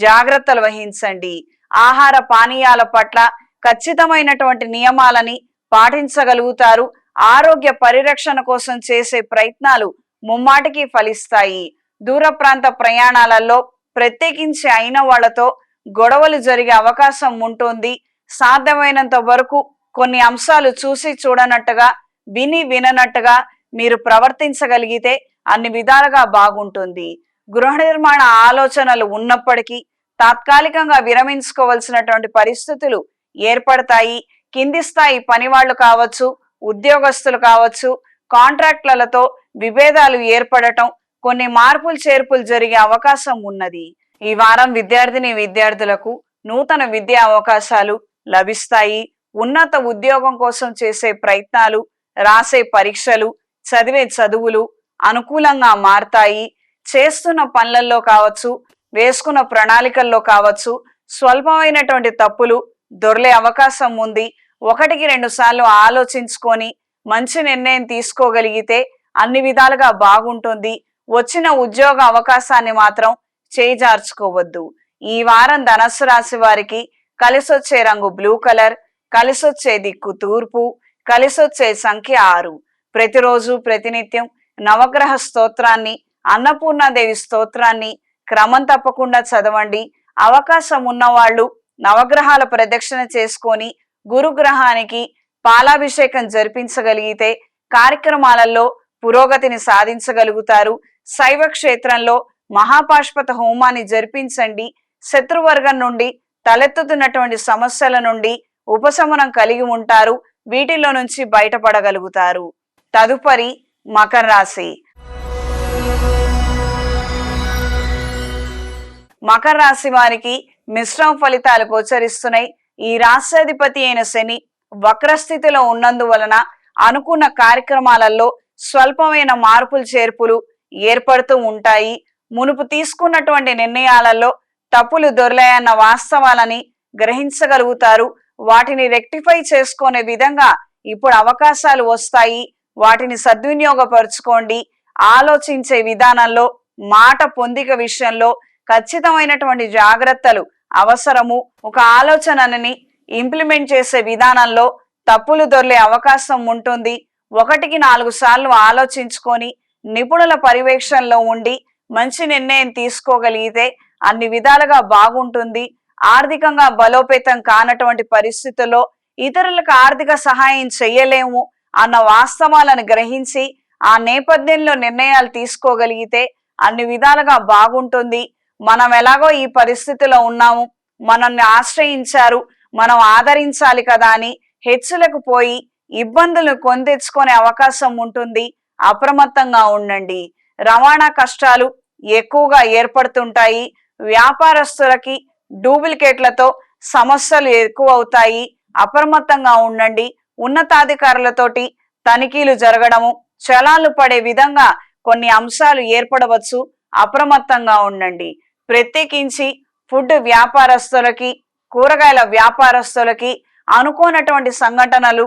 జాగ్రత్తలు వహించండి. ఆహార పానీయాల పట్ల ఖచ్చితమైనటువంటి నియమాలని పాటించగలుగుతారు. ఆరోగ్య పరిరక్షణ కోసం చేసే ప్రయత్నాలు ముమ్మాటికి ఫలిస్తాయి. దూర ప్రాంత ప్రయాణాలలో ప్రత్యేకించి అయిన వాళ్లతో గొడవలు జరిగే అవకాశం ఉంటుంది. సాధ్యమైనంత వరకు కొన్ని అంశాలు చూసి చూడనట్టుగా, విని విననట్టుగా మీరు ప్రవర్తించగలిగితే అన్ని విధాలుగా బాగుంటుంది. గృహ నిర్మాణ ఆలోచనలు ఉన్నప్పటికీ తాత్కాలికంగా విరమించుకోవాల్సినటువంటి పరిస్థితులు ఏర్పడతాయి. కింది స్థాయి పనివాళ్లు కావచ్చు, ఉద్యోగస్తులు కావచ్చు, కాంట్రాక్టులతో విభేదాలు ఏర్పడటం, కొన్ని మార్పులు చేర్పులు జరిగే అవకాశం ఉన్నది. ఈ వారం విద్యార్థులకు నూతన విద్యా అవకాశాలు లభిస్తాయి. ఉన్నత ఉద్యోగం కోసం చేసే ప్రయత్నాలు, రాసే పరీక్షలు, చదివే చదువులు అనుకూలంగా మారతాయి. చేస్తున్న పనులలో కావచ్చు, వేసుకున్న ప్రణాళికల్లో కావచ్చు స్వల్పమైనటువంటి తప్పులు దొర్లే అవకాశం ఉంది. 1-2 సార్లు ఆలోచించుకొని మంచి నిర్ణయం తీసుకోగలిగితే అన్ని విధాలుగా బాగుంటుంది. వచ్చిన ఉద్యోగ అవకాశాన్ని మాత్రం చేజార్చుకోవద్దు. ఈ వారం ధనస్సు రాశి వారికి కలిసొచ్చే రంగు బ్లూ కలర్, కలిసొచ్చే దిక్కు తూర్పు, కలిసొచ్చే సంఖ్య 6. ప్రతిరోజు ప్రతినిత్యం నవగ్రహ స్తోత్రాన్ని, అన్నపూర్ణాదేవి స్తోత్రాన్ని క్రమం తప్పకుండా చదవండి. అవకాశం ఉన్నవాళ్ళు నవగ్రహాల ప్రదక్షిణ చేసుకొని గురుగ్రహానికి పాలాభిషేకం జరిపించగలిగితే కార్యక్రమాలలో పురోగతిని సాధించగలుగుతారు. శైవ క్షేత్రంలో మహాపాష్పత హోమాన్ని జరిపించండి. శత్రువర్గం నుండి తలెత్తుతున్నటువంటి సమస్యల నుండి ఉపశమనం కలిగి ఉంటారు. వీటిలో నుంచి బయటపడగలుగుతారు. తదుపరి మకర రాశి. మకర రాశి వారికి మిశ్రమ ఫలితాలు గోచరిస్తున్నాయి. ఈ రాశ్యాధిపతి అయిన శని వక్రస్థితిలో ఉన్నందువలన అనుకున్న కార్యక్రమాలలో స్వల్పమైన మార్పులు చేర్పులు ఏర్పడుతూ ఉంటాయి. మునుపు తీసుకున్నటువంటి నిర్ణయాలలో తప్పులు దొర్లాయన్న వాస్తవాలని గ్రహించగలుగుతారు. వాటిని రెక్టిఫై చేసుకునే విధంగా ఇప్పుడు అవకాశాలు వస్తాయి. వాటిని సద్వినియోగపరుచుకోండి. ఆలోచించే విధానంలో, మాట పొందిక విషయంలో ఖచ్చితమైనటువంటి జాగ్రత్తలు అవసరము. ఒక ఆలోచనని ఇంప్లిమెంట్ చేసే విధానంలో తప్పులు దొర్లే అవకాశం ఉంటుంది. 1-4 సార్లు ఆలోచించుకొని నిపుణుల పర్యవేక్షణలో ఉండి మంచి నిర్ణయం తీసుకోగలిగితే అన్ని విధాలుగా బాగుంటుంది. ఆర్థికంగా బలోపేతం కానటువంటి పరిస్థితుల్లో ఇతరులకు ఆర్థిక సహాయం చెయ్యలేము అన్న వాస్తవాలను గ్రహించి ఆ నేపథ్యంలో నిర్ణయాలు తీసుకోగలిగితే అన్ని విధాలుగా బాగుంటుంది. మనం ఎలాగో ఈ పరిస్థితిలో ఉన్నాము, మనల్ని ఆశ్రయించారు, మనం ఆదరించాలి కదా అని హెచ్చులకు పోయి ఇబ్బందులు కొని తెచ్చుకునే అవకాశం ఉంటుంది. అప్రమత్తంగా ఉండండి. రవాణా కష్టాలు ఎక్కువగా ఏర్పడుతుంటాయి. వ్యాపారస్తులకి డూప్లికేట్లతో సమస్యలు ఎక్కువ అవుతాయి. అప్రమత్తంగా ఉండండి. ఉన్నతాధికారులతోటి తనిఖీలు జరగడము, చలాలు పడే విధంగా కొన్ని అంశాలు ఏర్పడవచ్చు. అప్రమత్తంగా ఉండండి. ప్రత్యేకించి ఫుడ్ వ్యాపారస్తులకి, కూరగాయల వ్యాపారస్తులకి అనుకోనటువంటి సంఘటనలు,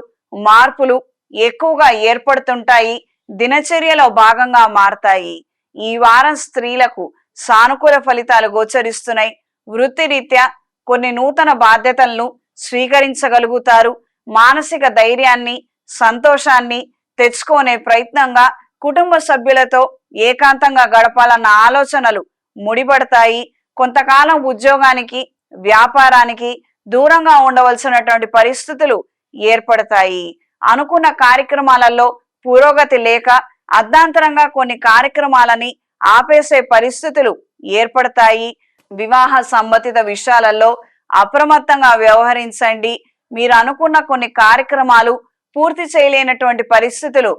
మార్పులు ఎక్కువగా ఏర్పడుతుంటాయి. దినచర్యలో భాగంగా మారతాయి. ఈ వారం స్త్రీలకు సానుకూల ఫలితాలు గోచరిస్తున్నాయి. వృత్తిరీత్యా కొన్ని నూతన బాధ్యతలను స్వీకరించగలుగుతారు. మానసిక ధైర్యాన్ని, సంతోషాన్ని తెచ్చుకునే ప్రయత్నంగా కుటుంబ సభ్యులతో ఏకాంతంగా గడపాలన్న ఆలోచనలు ముడిపడతాయి. కొంతకాలం ఉద్యోగానికి, వ్యాపారానికి దూరంగా ఉండవలసినటువంటి పరిస్థితులు ఏర్పడతాయి. అనుకున్న కార్యక్రమాలలో పురోగతి లేక అర్ధాంతరంగా కొన్ని కార్యక్రమాలని ఆపేసే పరిస్థితులు ఏర్పడతాయి. వివాహ సంబంధిత విషయాలలో అప్రమత్తంగా వ్యవహరించండి. మీరు అనుకున్న కొన్ని కార్యక్రమాలు పూర్తి చేయలేనటువంటి పరిస్థితులు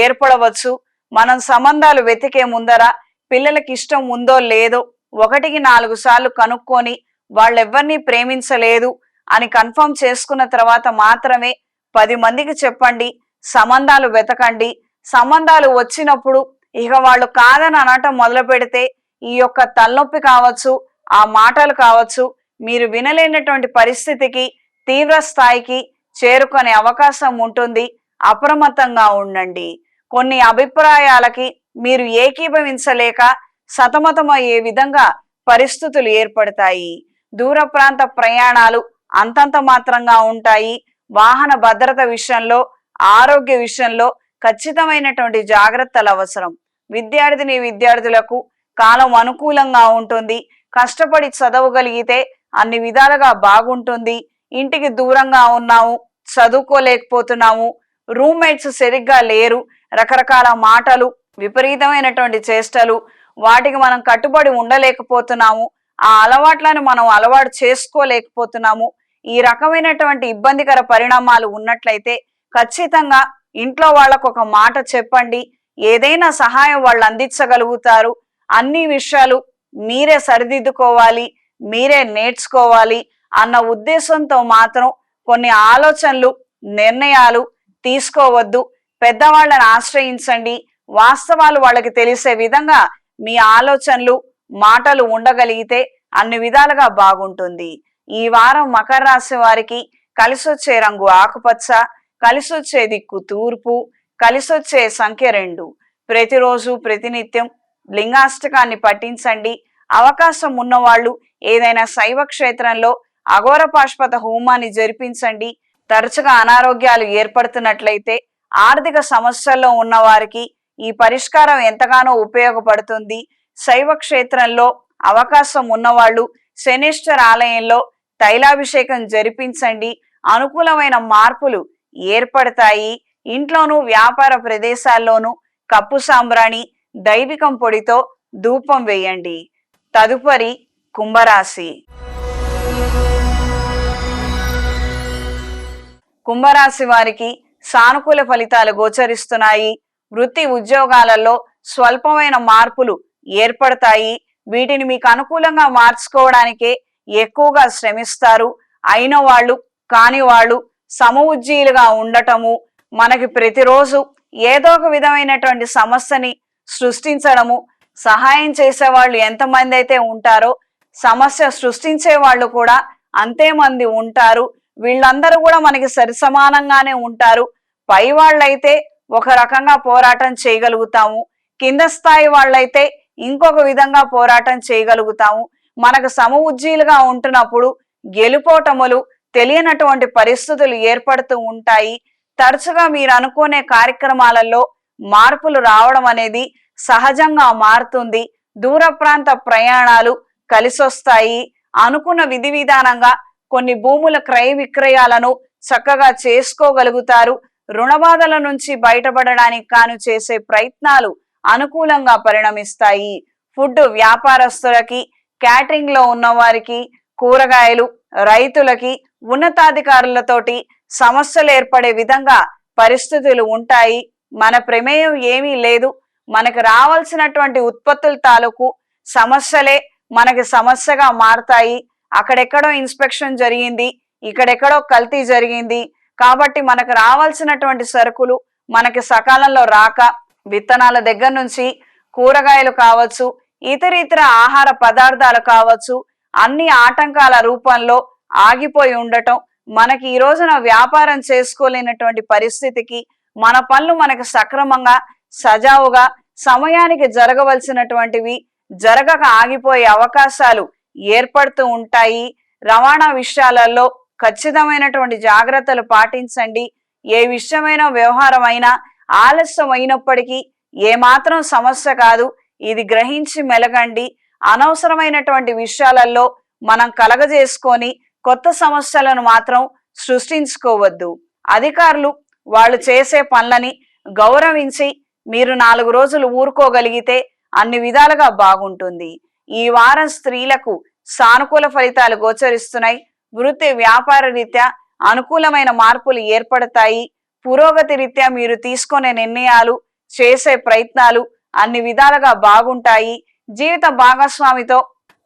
ఏర్పడవచ్చు. మనం సంబంధాలు వెతికే ముందర పిల్లలకి ఇష్టం ఉందో లేదో 1-4 సార్లు కనుక్కొని వాళ్ళెవ్వరినీ ప్రేమించలేదు అని కన్ఫర్మ్ చేసుకున్న తర్వాత మాత్రమే 10 మందికి చెప్పండి. సంబంధాలు వెతకండి. సంబంధాలు వచ్చినప్పుడు ఇక వాళ్ళు కాదని అనటం మొదలు పెడితే ఈ యొక్క తలనొప్పి కావచ్చు, ఆ మాటలు కావచ్చు, మీరు వినలేనటువంటి పరిస్థితికి, తీవ్ర స్థాయికి చేరుకునే అవకాశం ఉంటుంది. అప్రమత్తంగా ఉండండి. కొన్ని అభిప్రాయాలకి మీరు ఏకీభవించలేక సతమతమయ్యే విధంగా పరిస్థితులు ఏర్పడతాయి. దూర ప్రాంత ప్రయాణాలు అంతంత మాత్రంగా ఉంటాయి. వాహన భద్రత విషయంలో, ఆరోగ్య విషయంలో ఖచ్చితమైనటువంటి జాగ్రత్తలు అవసరం. విద్యార్థులకు కాలం అనుకూలంగా ఉంటుంది. కష్టపడి చదవగలిగితే అన్ని విధాలుగా బాగుంటుంది. ఇంటికి దూరంగా ఉన్నాము, చదువుకోలేకపోతున్నాము, రూమ్మేట్స్ సరిగ్గా లేరు, రకరకాల మాటలు, విపరీతమైనటువంటి చేష్టలు, వాటికి మనం కట్టుబడి ఉండలేకపోతున్నాము, ఆ అలవాట్లను మనం అలవాటు చేసుకోలేకపోతున్నాము. ఈ రకమైనటువంటి ఇబ్బందికర పరిణామాలు ఉన్నట్లయితే ఖచ్చితంగా ఇంట్లో వాళ్ళకు ఒక మాట చెప్పండి. ఏదైనా సహాయం వాళ్ళు అందించగలుగుతారు. అన్ని విషయాలు మీరే సరిదిద్దుకోవాలి, మీరే నేర్చుకోవాలి అన్న ఉద్దేశంతో మాత్రం కొన్ని ఆలోచనలు, నిర్ణయాలు తీసుకోవద్దు. పెద్దవాళ్ళని ఆశ్రయించండి. వాస్తవాలు వాళ్ళకి తెలిసే విధంగా మీ ఆలోచనలు, మాటలు ఉండగలిగితే అన్ని విధాలుగా బాగుంటుంది. ఈ వారం మకర రాశి వారికి కలిసొచ్చే రంగు ఆకుపచ్చ, కలిసొచ్చే దిక్కు తూర్పు, కలిసొచ్చే సంఖ్య 2. ప్రతిరోజు ప్రతినిత్యం లింగాష్టకాన్ని పఠించండి. అవకాశం ఉన్నవాళ్ళు ఏదైనా శైవ క్షేత్రంలో అఘోర పాశుపత హోమాన్ని జరిపించండి. తరచుగా అనారోగ్యాలు ఏర్పడుతున్నట్లయితే, ఆర్థిక సమస్యల్లో ఉన్న వారికి ఈ పరిష్కారం ఎంతగానో ఉపయోగపడుతుంది. శైవ క్షేత్రంలో అవకాశం ఉన్నవాళ్ళు శనేశ్వర ఆలయంలో తైలాభిషేకం జరిపించండి. అనుకూలమైన మార్పులు ఏర్పడతాయి. ఇంట్లోనూ వ్యాపార ప్రదేశాల్లోనూ కప్పు సాంబ్రాణి, దైవికం పొడితో ధూపం వేయండి. తదుపరి కుంభరాశి. కుంభరాశి వారికి సానుకూల ఫలితాలు గోచరిస్తున్నాయి. వృత్తి ఉద్యోగాలలో స్వల్పమైన మార్పులు ఏర్పడతాయి. వీటిని మీకు అనుకూలంగా మార్చుకోవడానికే ఎక్కువగా శ్రమిస్తారు. అయిన వాళ్ళు కాని వాళ్ళు సమఉజ్జీలుగా ఉండటము, మనకి ప్రతిరోజు ఏదో ఒక విధమైనటువంటి సమస్యని సృష్టించడము, సహాయం చేసే వాళ్ళు ఎంతమంది అయితే ఉంటారో సమస్య సృష్టించే వాళ్ళు కూడా అంతే మంది ఉంటారు. వీళ్ళందరూ కూడా మనకి సరిసమానంగానే ఉంటారు. పై వాళ్ళైతే ఒక రకంగా పోరాటం చేయగలుగుతాము, కింద స్థాయి వాళ్ళైతే ఇంకొక విధంగా పోరాటం చేయగలుగుతాము. మనకు సమఉజ్జీలుగా ఉంటున్నప్పుడు గెలుపోటములు తెలియనటువంటి పరిస్థితులు ఏర్పడుతూ ఉంటాయి. తరచుగా మీరు అనుకునే కార్యక్రమాలలో మార్పులు రావడం అనేది సహజంగా మారుతుంది. దూర ప్రాంత ప్రయాణాలు కలిసొస్తాయి. అనుకున్న విధి విధానంగా కొన్ని భూముల క్రయ విక్రయాలను చక్కగా చేసుకోగలుగుతారు. రుణబాధల నుంచి బయటపడడానికి కాను చేసే ప్రయత్నాలు అనుకూలంగా పరిణమిస్తాయి. ఫుడ్ వ్యాపారస్తులకి, క్యాటరింగ్ లో ఉన్న వారికి, కూరగాయలు రైతులకి, ఉన్నతాధికారులతోటి సమస్యలు ఏర్పడే విధంగా పరిస్థితులు ఉంటాయి. మన ప్రమేయం ఏమీ లేదు. మనకు రావాల్సినటువంటి ఉత్పత్తుల తాలూకు సమస్యలే మనకి సమస్యగా మారతాయి. అక్కడెక్కడో ఇన్స్పెక్షన్ జరిగింది, ఇక్కడెక్కడో కల్తీ జరిగింది, కాబట్టి మనకు రావాల్సినటువంటి సరుకులు మనకి సకాలంలో రాక, విత్తనాల దగ్గర నుంచి కూరగాయలు కావచ్చు, ఇతర ఆహార పదార్థాలు కావచ్చు, అన్ని ఆటంకాల రూపంలో ఆగిపోయి ఉండటం, మనకి ఈ రోజున వ్యాపారం చేసుకోలేనటువంటి పరిస్థితికి, మన పనులు మనకు సక్రమంగా సజావుగా సమయానికి జరగవలసినటువంటివి జరగక ఆగిపోయే అవకాశాలు ఏర్పడుతూ ఉంటాయి. రవాణా విషయాలలో ఖచ్చితమైనటువంటి జాగ్రత్తలు పాటించండి. ఏ విషయమైన వ్యవహారం అయినా ఆలస్యం అయినప్పటికీ ఏమాత్రం సమస్య కాదు, ఇది గ్రహించి మెలగండి. అనవసరమైనటువంటి విషయాలలో మనం కలగజేసుకొని కొత్త సమస్యలను మాత్రం సృష్టించుకోవద్దు. అధికారులు వాళ్ళు చేసే పనులని గౌరవించి మీరు 4 రోజులు ఊరుకోగలిగితే అన్ని విధాలుగా బాగుంటుంది. ఈ వారం స్త్రీలకు సానుకూల ఫలితాలు గోచరిస్తున్నాయి. వృత్తి వ్యాపార రీత్యా అనుకూలమైన మార్పులు ఏర్పడతాయి. పురోగతి రీత్యా మీరు తీసుకునే నిర్ణయాలు, చేసే ప్రయత్నాలు అన్ని విధాలుగా బాగుంటాయి. జీవిత భాగస్వామితో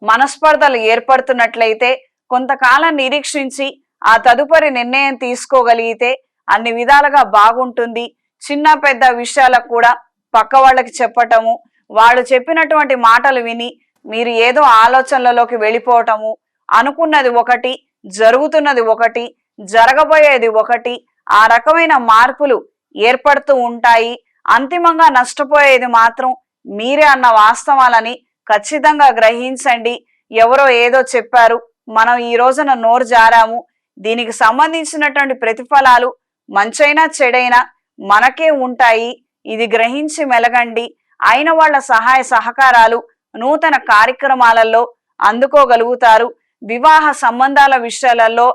మనస్పర్ధలు ఏర్పడుతున్నట్లయితే కొంతకాలం నిరీక్షించి ఆ తదుపరి నిర్ణయం తీసుకోగలిగితే అన్ని విధాలుగా బాగుంటుంది. చిన్న పెద్ద విషయాలకు కూడా పక్క వాళ్ళకి చెప్పటము, వాళ్ళు చెప్పినటువంటి మాటలు విని మీరు ఏదో ఆలోచనలలోకి వెళ్ళిపోవటము, అనుకున్నది ఒకటి, జరుగుతున్నది ఒకటి, జరగబోయేది ఒకటి, ఆ రకమైన మార్పులు ఏర్పడుతూ ఉంటాయి. అంతిమంగా నష్టపోయేది మాత్రం మీరే అన్న వాస్తవాలని ఖచ్చితంగా గ్రహించండి. ఎవరో ఏదో చెప్పారు, మనం ఈ రోజున నోరు జారాము, దీనికి సంబంధించినటువంటి ప్రతిఫలాలు మంచైనా చెడైనా మనకే ఉంటాయి. ఇది గ్రహించి మెలగండి. అయిన వాళ్ళ సహాయ సహకారాలు నూతన కార్యక్రమాలలో అందుకోగలుగుతారు. వివాహ సంబంధాల విషయాలలో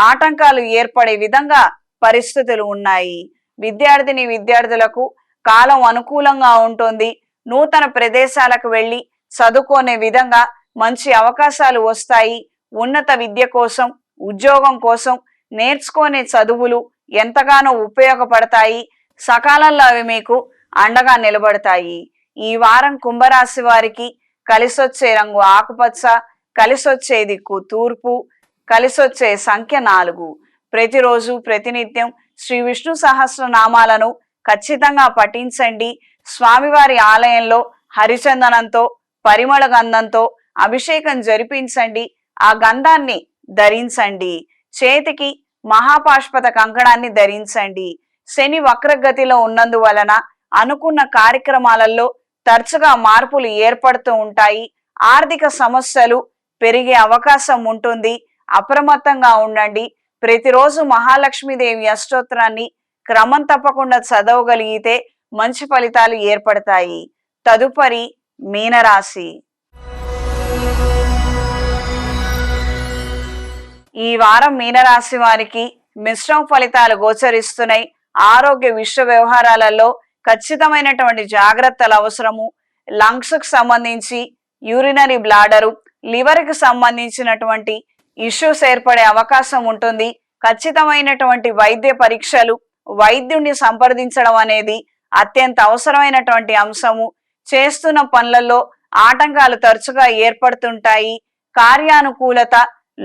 ఆటంకాలు ఏర్పడే విధంగా పరిస్థితులు ఉన్నాయి. విద్యార్థులకు కాలం అనుకూలంగా ఉంటుంది. నూతన ప్రదేశాలకు వెళ్ళి చదువుకునే విధంగా మంచి అవకాశాలు వస్తాయి. ఉన్నత విద్య కోసం, ఉద్యోగం కోసం నేర్చుకునే చదువులు ఎంతగానో ఉపయోగపడతాయి. సకాలంలో అవి మీకు అండగా నిలబడతాయి. ఈ వారం కుంభరాశి వారికి కలిసొచ్చే రంగు ఆకుపచ్చ, కలిసొచ్చే దిక్కు తూర్పు, కలిసొచ్చే సంఖ్య 4. ప్రతిరోజు ప్రతినిత్యం శ్రీ విష్ణు సహస్రనామాలను ఖచ్చితంగా పఠించండి. స్వామివారి ఆలయంలో హరిచందనంతో, పరిమళ గంధంతో అభిషేకం జరిపించండి. ఆ గంధాన్ని ధరించండి. చేతికి మహాపాష్పత కంకణాన్ని ధరించండి. శని వక్రగతిలో ఉన్నందువలన అనుకున్న కార్యక్రమాలలో తరచుగా మార్పులు ఏర్పడుతూ ఉంటాయి. ఆర్థిక సమస్యలు పెరిగే అవకాశం ఉంటుంది. అప్రమత్తంగా ఉండండి. ప్రతిరోజు మహాలక్ష్మీదేవి అష్టోత్తరాన్ని క్రమం తప్పకుండా చదవగలిగితే మంచి ఫలితాలు ఏర్పడతాయి. తదుపరి మీనరాశి. ఈ వారం మీనరాశి వారికి మిశ్రమ ఫలితాలు గోచరిస్తున్నాయి. ఆరోగ్య విశ్వ వ్యవహారాలలో ఖచ్చితమైనటువంటి జాగ్రత్తలు అవసరము. లంగ్స్ కు సంబంధించి యూరినరీ బ్లాడరు, లివర్ కి సంబంధించినటువంటి ఇష్యూస్ ఏర్పడే అవకాశం ఉంటుంది. ఖచ్చితమైనటువంటి వైద్య పరీక్షలు, వైద్యుడిని సంప్రదించడం అనేది అత్యంత అవసరమైనటువంటి అంశము. చేస్తున్న పనులలో ఆటంకాలు తరచుగా ఏర్పడుతుంటాయి. కార్యానుకూలత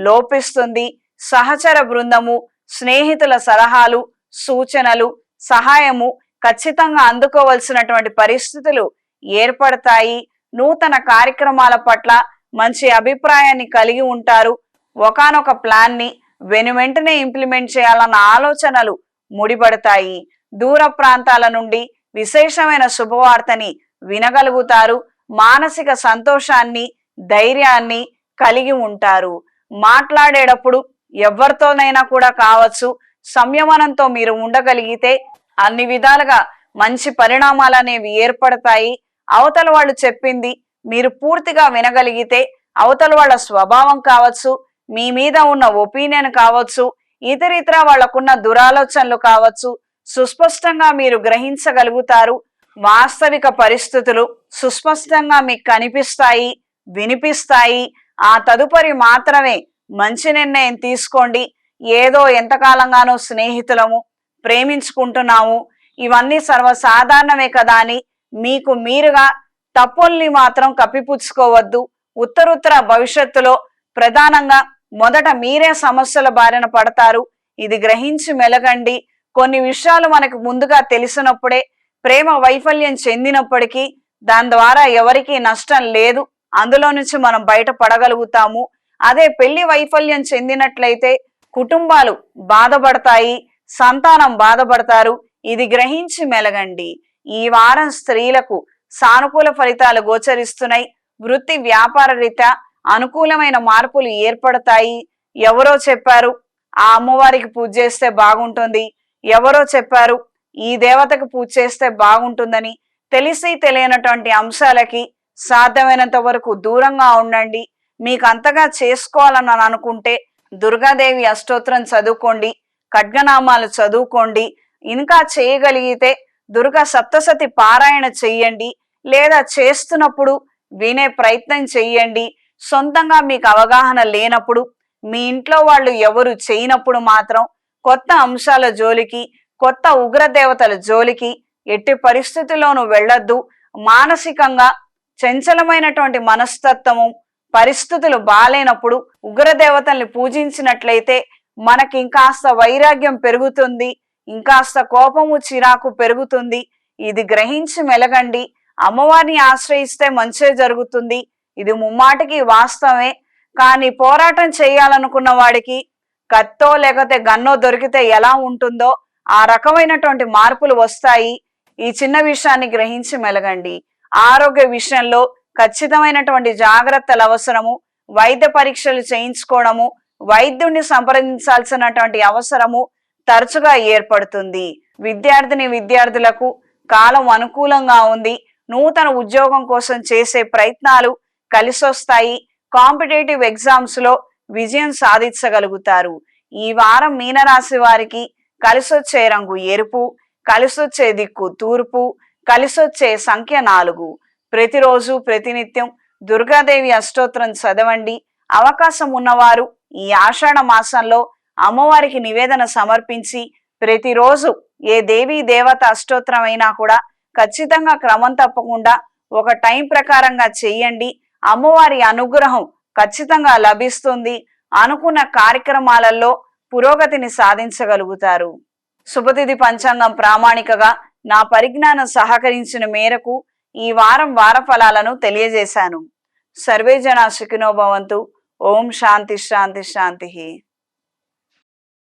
లోపిస్తుంది. సహచర బృందము, స్నేహితుల సలహాలు, సూచనలు, సహాయము ఖచ్చితంగా అందుకోవలసినటువంటి పరిస్థితులు ఏర్పడతాయి. నూతన కార్యక్రమాల పట్ల మంచి అభిప్రాయాన్ని కలిగి ఉంటారు. ఒకానొక ప్లాన్ ని వెనువెంటనే ఇంప్లిమెంట్ చేయాలన్న ఆలోచనలు ముడిపడతాయి. దూర ప్రాంతాల నుండి విశేషమైన శుభవార్తని వినగలుగుతారు. మానసిక సంతోషాన్ని, ధైర్యాన్ని కలిగి ఉంటారు. మాట్లాడేటప్పుడు ఎవరితోనైనా కూడా కావచ్చు, సంయమనంతో మీరు ఉండగలిగితే అన్ని విధాలుగా మంచి పరిణామాలు అనేవి ఏర్పడతాయి. అవతల వాళ్ళు చెప్పింది మీరు పూర్తిగా వినగలిగితే అవతల వాళ్ళ స్వభావం కావచ్చు, మీ మీద ఉన్న ఒపీనియన్ కావచ్చు, ఇతరితర వాళ్ళకున్న దురాలోచనలు కావచ్చు, సుస్పష్టంగా మీరు గ్రహించగలుగుతారు. వాస్తవిక పరిస్థితులు సుస్పష్టంగా మీకు కనిపిస్తాయి, వినిపిస్తాయి. ఆ తదుపరి మాత్రమే మంచి నిర్ణయం తీసుకోండి. ఏదో ఎంతకాలంగానో స్నేహితులము, ప్రేమించుకుంటున్నాము, ఇవన్నీ సర్వసాధారణమే కదా అని మీకు మీరుగా తప్పుల్ని మాత్రం కప్పిపుచ్చుకోవద్దు. ఉత్తరుత్తర భవిష్యత్తులో ప్రధానంగా మొదట మీరే సమస్యల బారిన పడతారు. ఇది గ్రహించి మెలగండి. కొన్ని విషయాలు మనకు ముందుగా తెలిసినప్పుడే ప్రేమ వైఫల్యం చెందినప్పటికీ దాని ద్వారా ఎవరికీ నష్టం లేదు, అందులో నుంచి మనం బయటపడగలుగుతాము. అదే పెళ్లి వైఫల్యం చెందినట్లయితే కుటుంబాలు బాధపడతాయి, సంతానం బాధపడతారు. ఇది గ్రహించి మెలగండి. ఈ వారం స్త్రీలకు సానుకూల ఫలితాలు గోచరిస్తున్నాయి. వృత్తి వ్యాపార రీత్యా అనుకూలమైన మార్పులు ఏర్పడతాయి. ఎవరో చెప్పారు ఆ అమ్మవారికి పూజ చేస్తే బాగుంటుంది, ఎవరో చెప్పారు ఈ దేవతకు పూజ చేస్తే బాగుంటుందని, తెలిసి తెలియనటువంటి అంశాలకి సాధ్యమైనంత వరకు దూరంగా ఉండండి. మీకు అంతగా చేసుకోవాలని అనుకుంటే దుర్గాదేవి అష్టోత్తరం చదువుకోండి, ఖడ్గనామాలు చదువుకోండి. ఇంకా చేయగలిగితే దుర్గా సప్తసతి పారాయణ చెయ్యండి, లేదా చేస్తున్నప్పుడు వినే ప్రయత్నం చెయ్యండి. సొంతంగా మీకు అవగాహన లేనప్పుడు, మీ ఇంట్లో వాళ్ళు ఎవరు చేయనప్పుడు మాత్రం కొత్త అంశాల జోలికి, కొత్త ఉగ్రదేవతల జోలికి ఎట్టి పరిస్థితుల్లోనూ వెళ్ళొద్దు. మానసికంగా చంచలమైనటువంటి మనస్తత్వము, పరిస్థితులు బాలేనప్పుడు ఉగ్రదేవతల్ని పూజించినట్లయితే మనకి ఇంకాస్త వైరాగ్యం పెరుగుతుంది, ఇంకాస్త కోపము, చిరాకు పెరుగుతుంది. ఇది గ్రహించి మెలగండి. అమ్మవారిని ఆశ్రయిస్తే మంచే జరుగుతుంది. ఇది ముమ్మాటికి వాస్తవమే. కానీ పోరాటం చేయాలనుకున్న వాడికి కత్తో లేకపోతే గన్నో దొరికితే ఎలా ఉంటుందో ఆ రకమైనటువంటి మార్పులు వస్తాయి. ఈ చిన్న విషయాన్ని గ్రహించి మెలగండి. ఆరోగ్య విషయంలో ఖచ్చితమైనటువంటి జాగ్రత్తలు అవసరము. వైద్య పరీక్షలు చేయించుకోవడము, వైద్యుడిని సంప్రదించాల్సినటువంటి అవసరము తరచుగా ఏర్పడుతుంది. విద్యార్థులకు కాలం అనుకూలంగా ఉంది. నూతన ఉద్యోగం కోసం చేసే ప్రయత్నాలు కలిసొస్తాయి. కాంపిటేటివ్ ఎగ్జామ్స్ లో విజయం సాధించగలుగుతారు. ఈ వారం మీనరాశి వారికి కలిసొచ్చే రంగు ఎరుపు, కలిసొచ్చే దిక్కు తూర్పు, కలిసొచ్చే సంఖ్య 4. ప్రతిరోజు ప్రతినిత్యం దుర్గాదేవి అష్టోత్తరం చదవండి. అవకాశం ఉన్నవారు ఈ ఆషాఢ మాసంలో అమ్మవారికి నివేదన సమర్పించి ప్రతిరోజు ఏ దేవీ దేవత అష్టోత్తరం అయినా కూడా ఖచ్చితంగా క్రమం తప్పకుండా ఒక టైం ప్రకారంగా చెయ్యండి. అమ్మవారి అనుగ్రహం ఖచ్చితంగా లభిస్తుంది. అనుకున్న కార్యక్రమాలలో పురోగతిని సాధించగలుగుతారు. శుభతిథి పంచాంగం ప్రామాణికగా నా పరిజ్ఞానం సహకరించిన మేరకు ఈ వారం వార ఫలాలను తెలియజేశాను. సర్వే జనా సుఖినో భవంతు. ఓం శాంతి శాంతి శాంతి.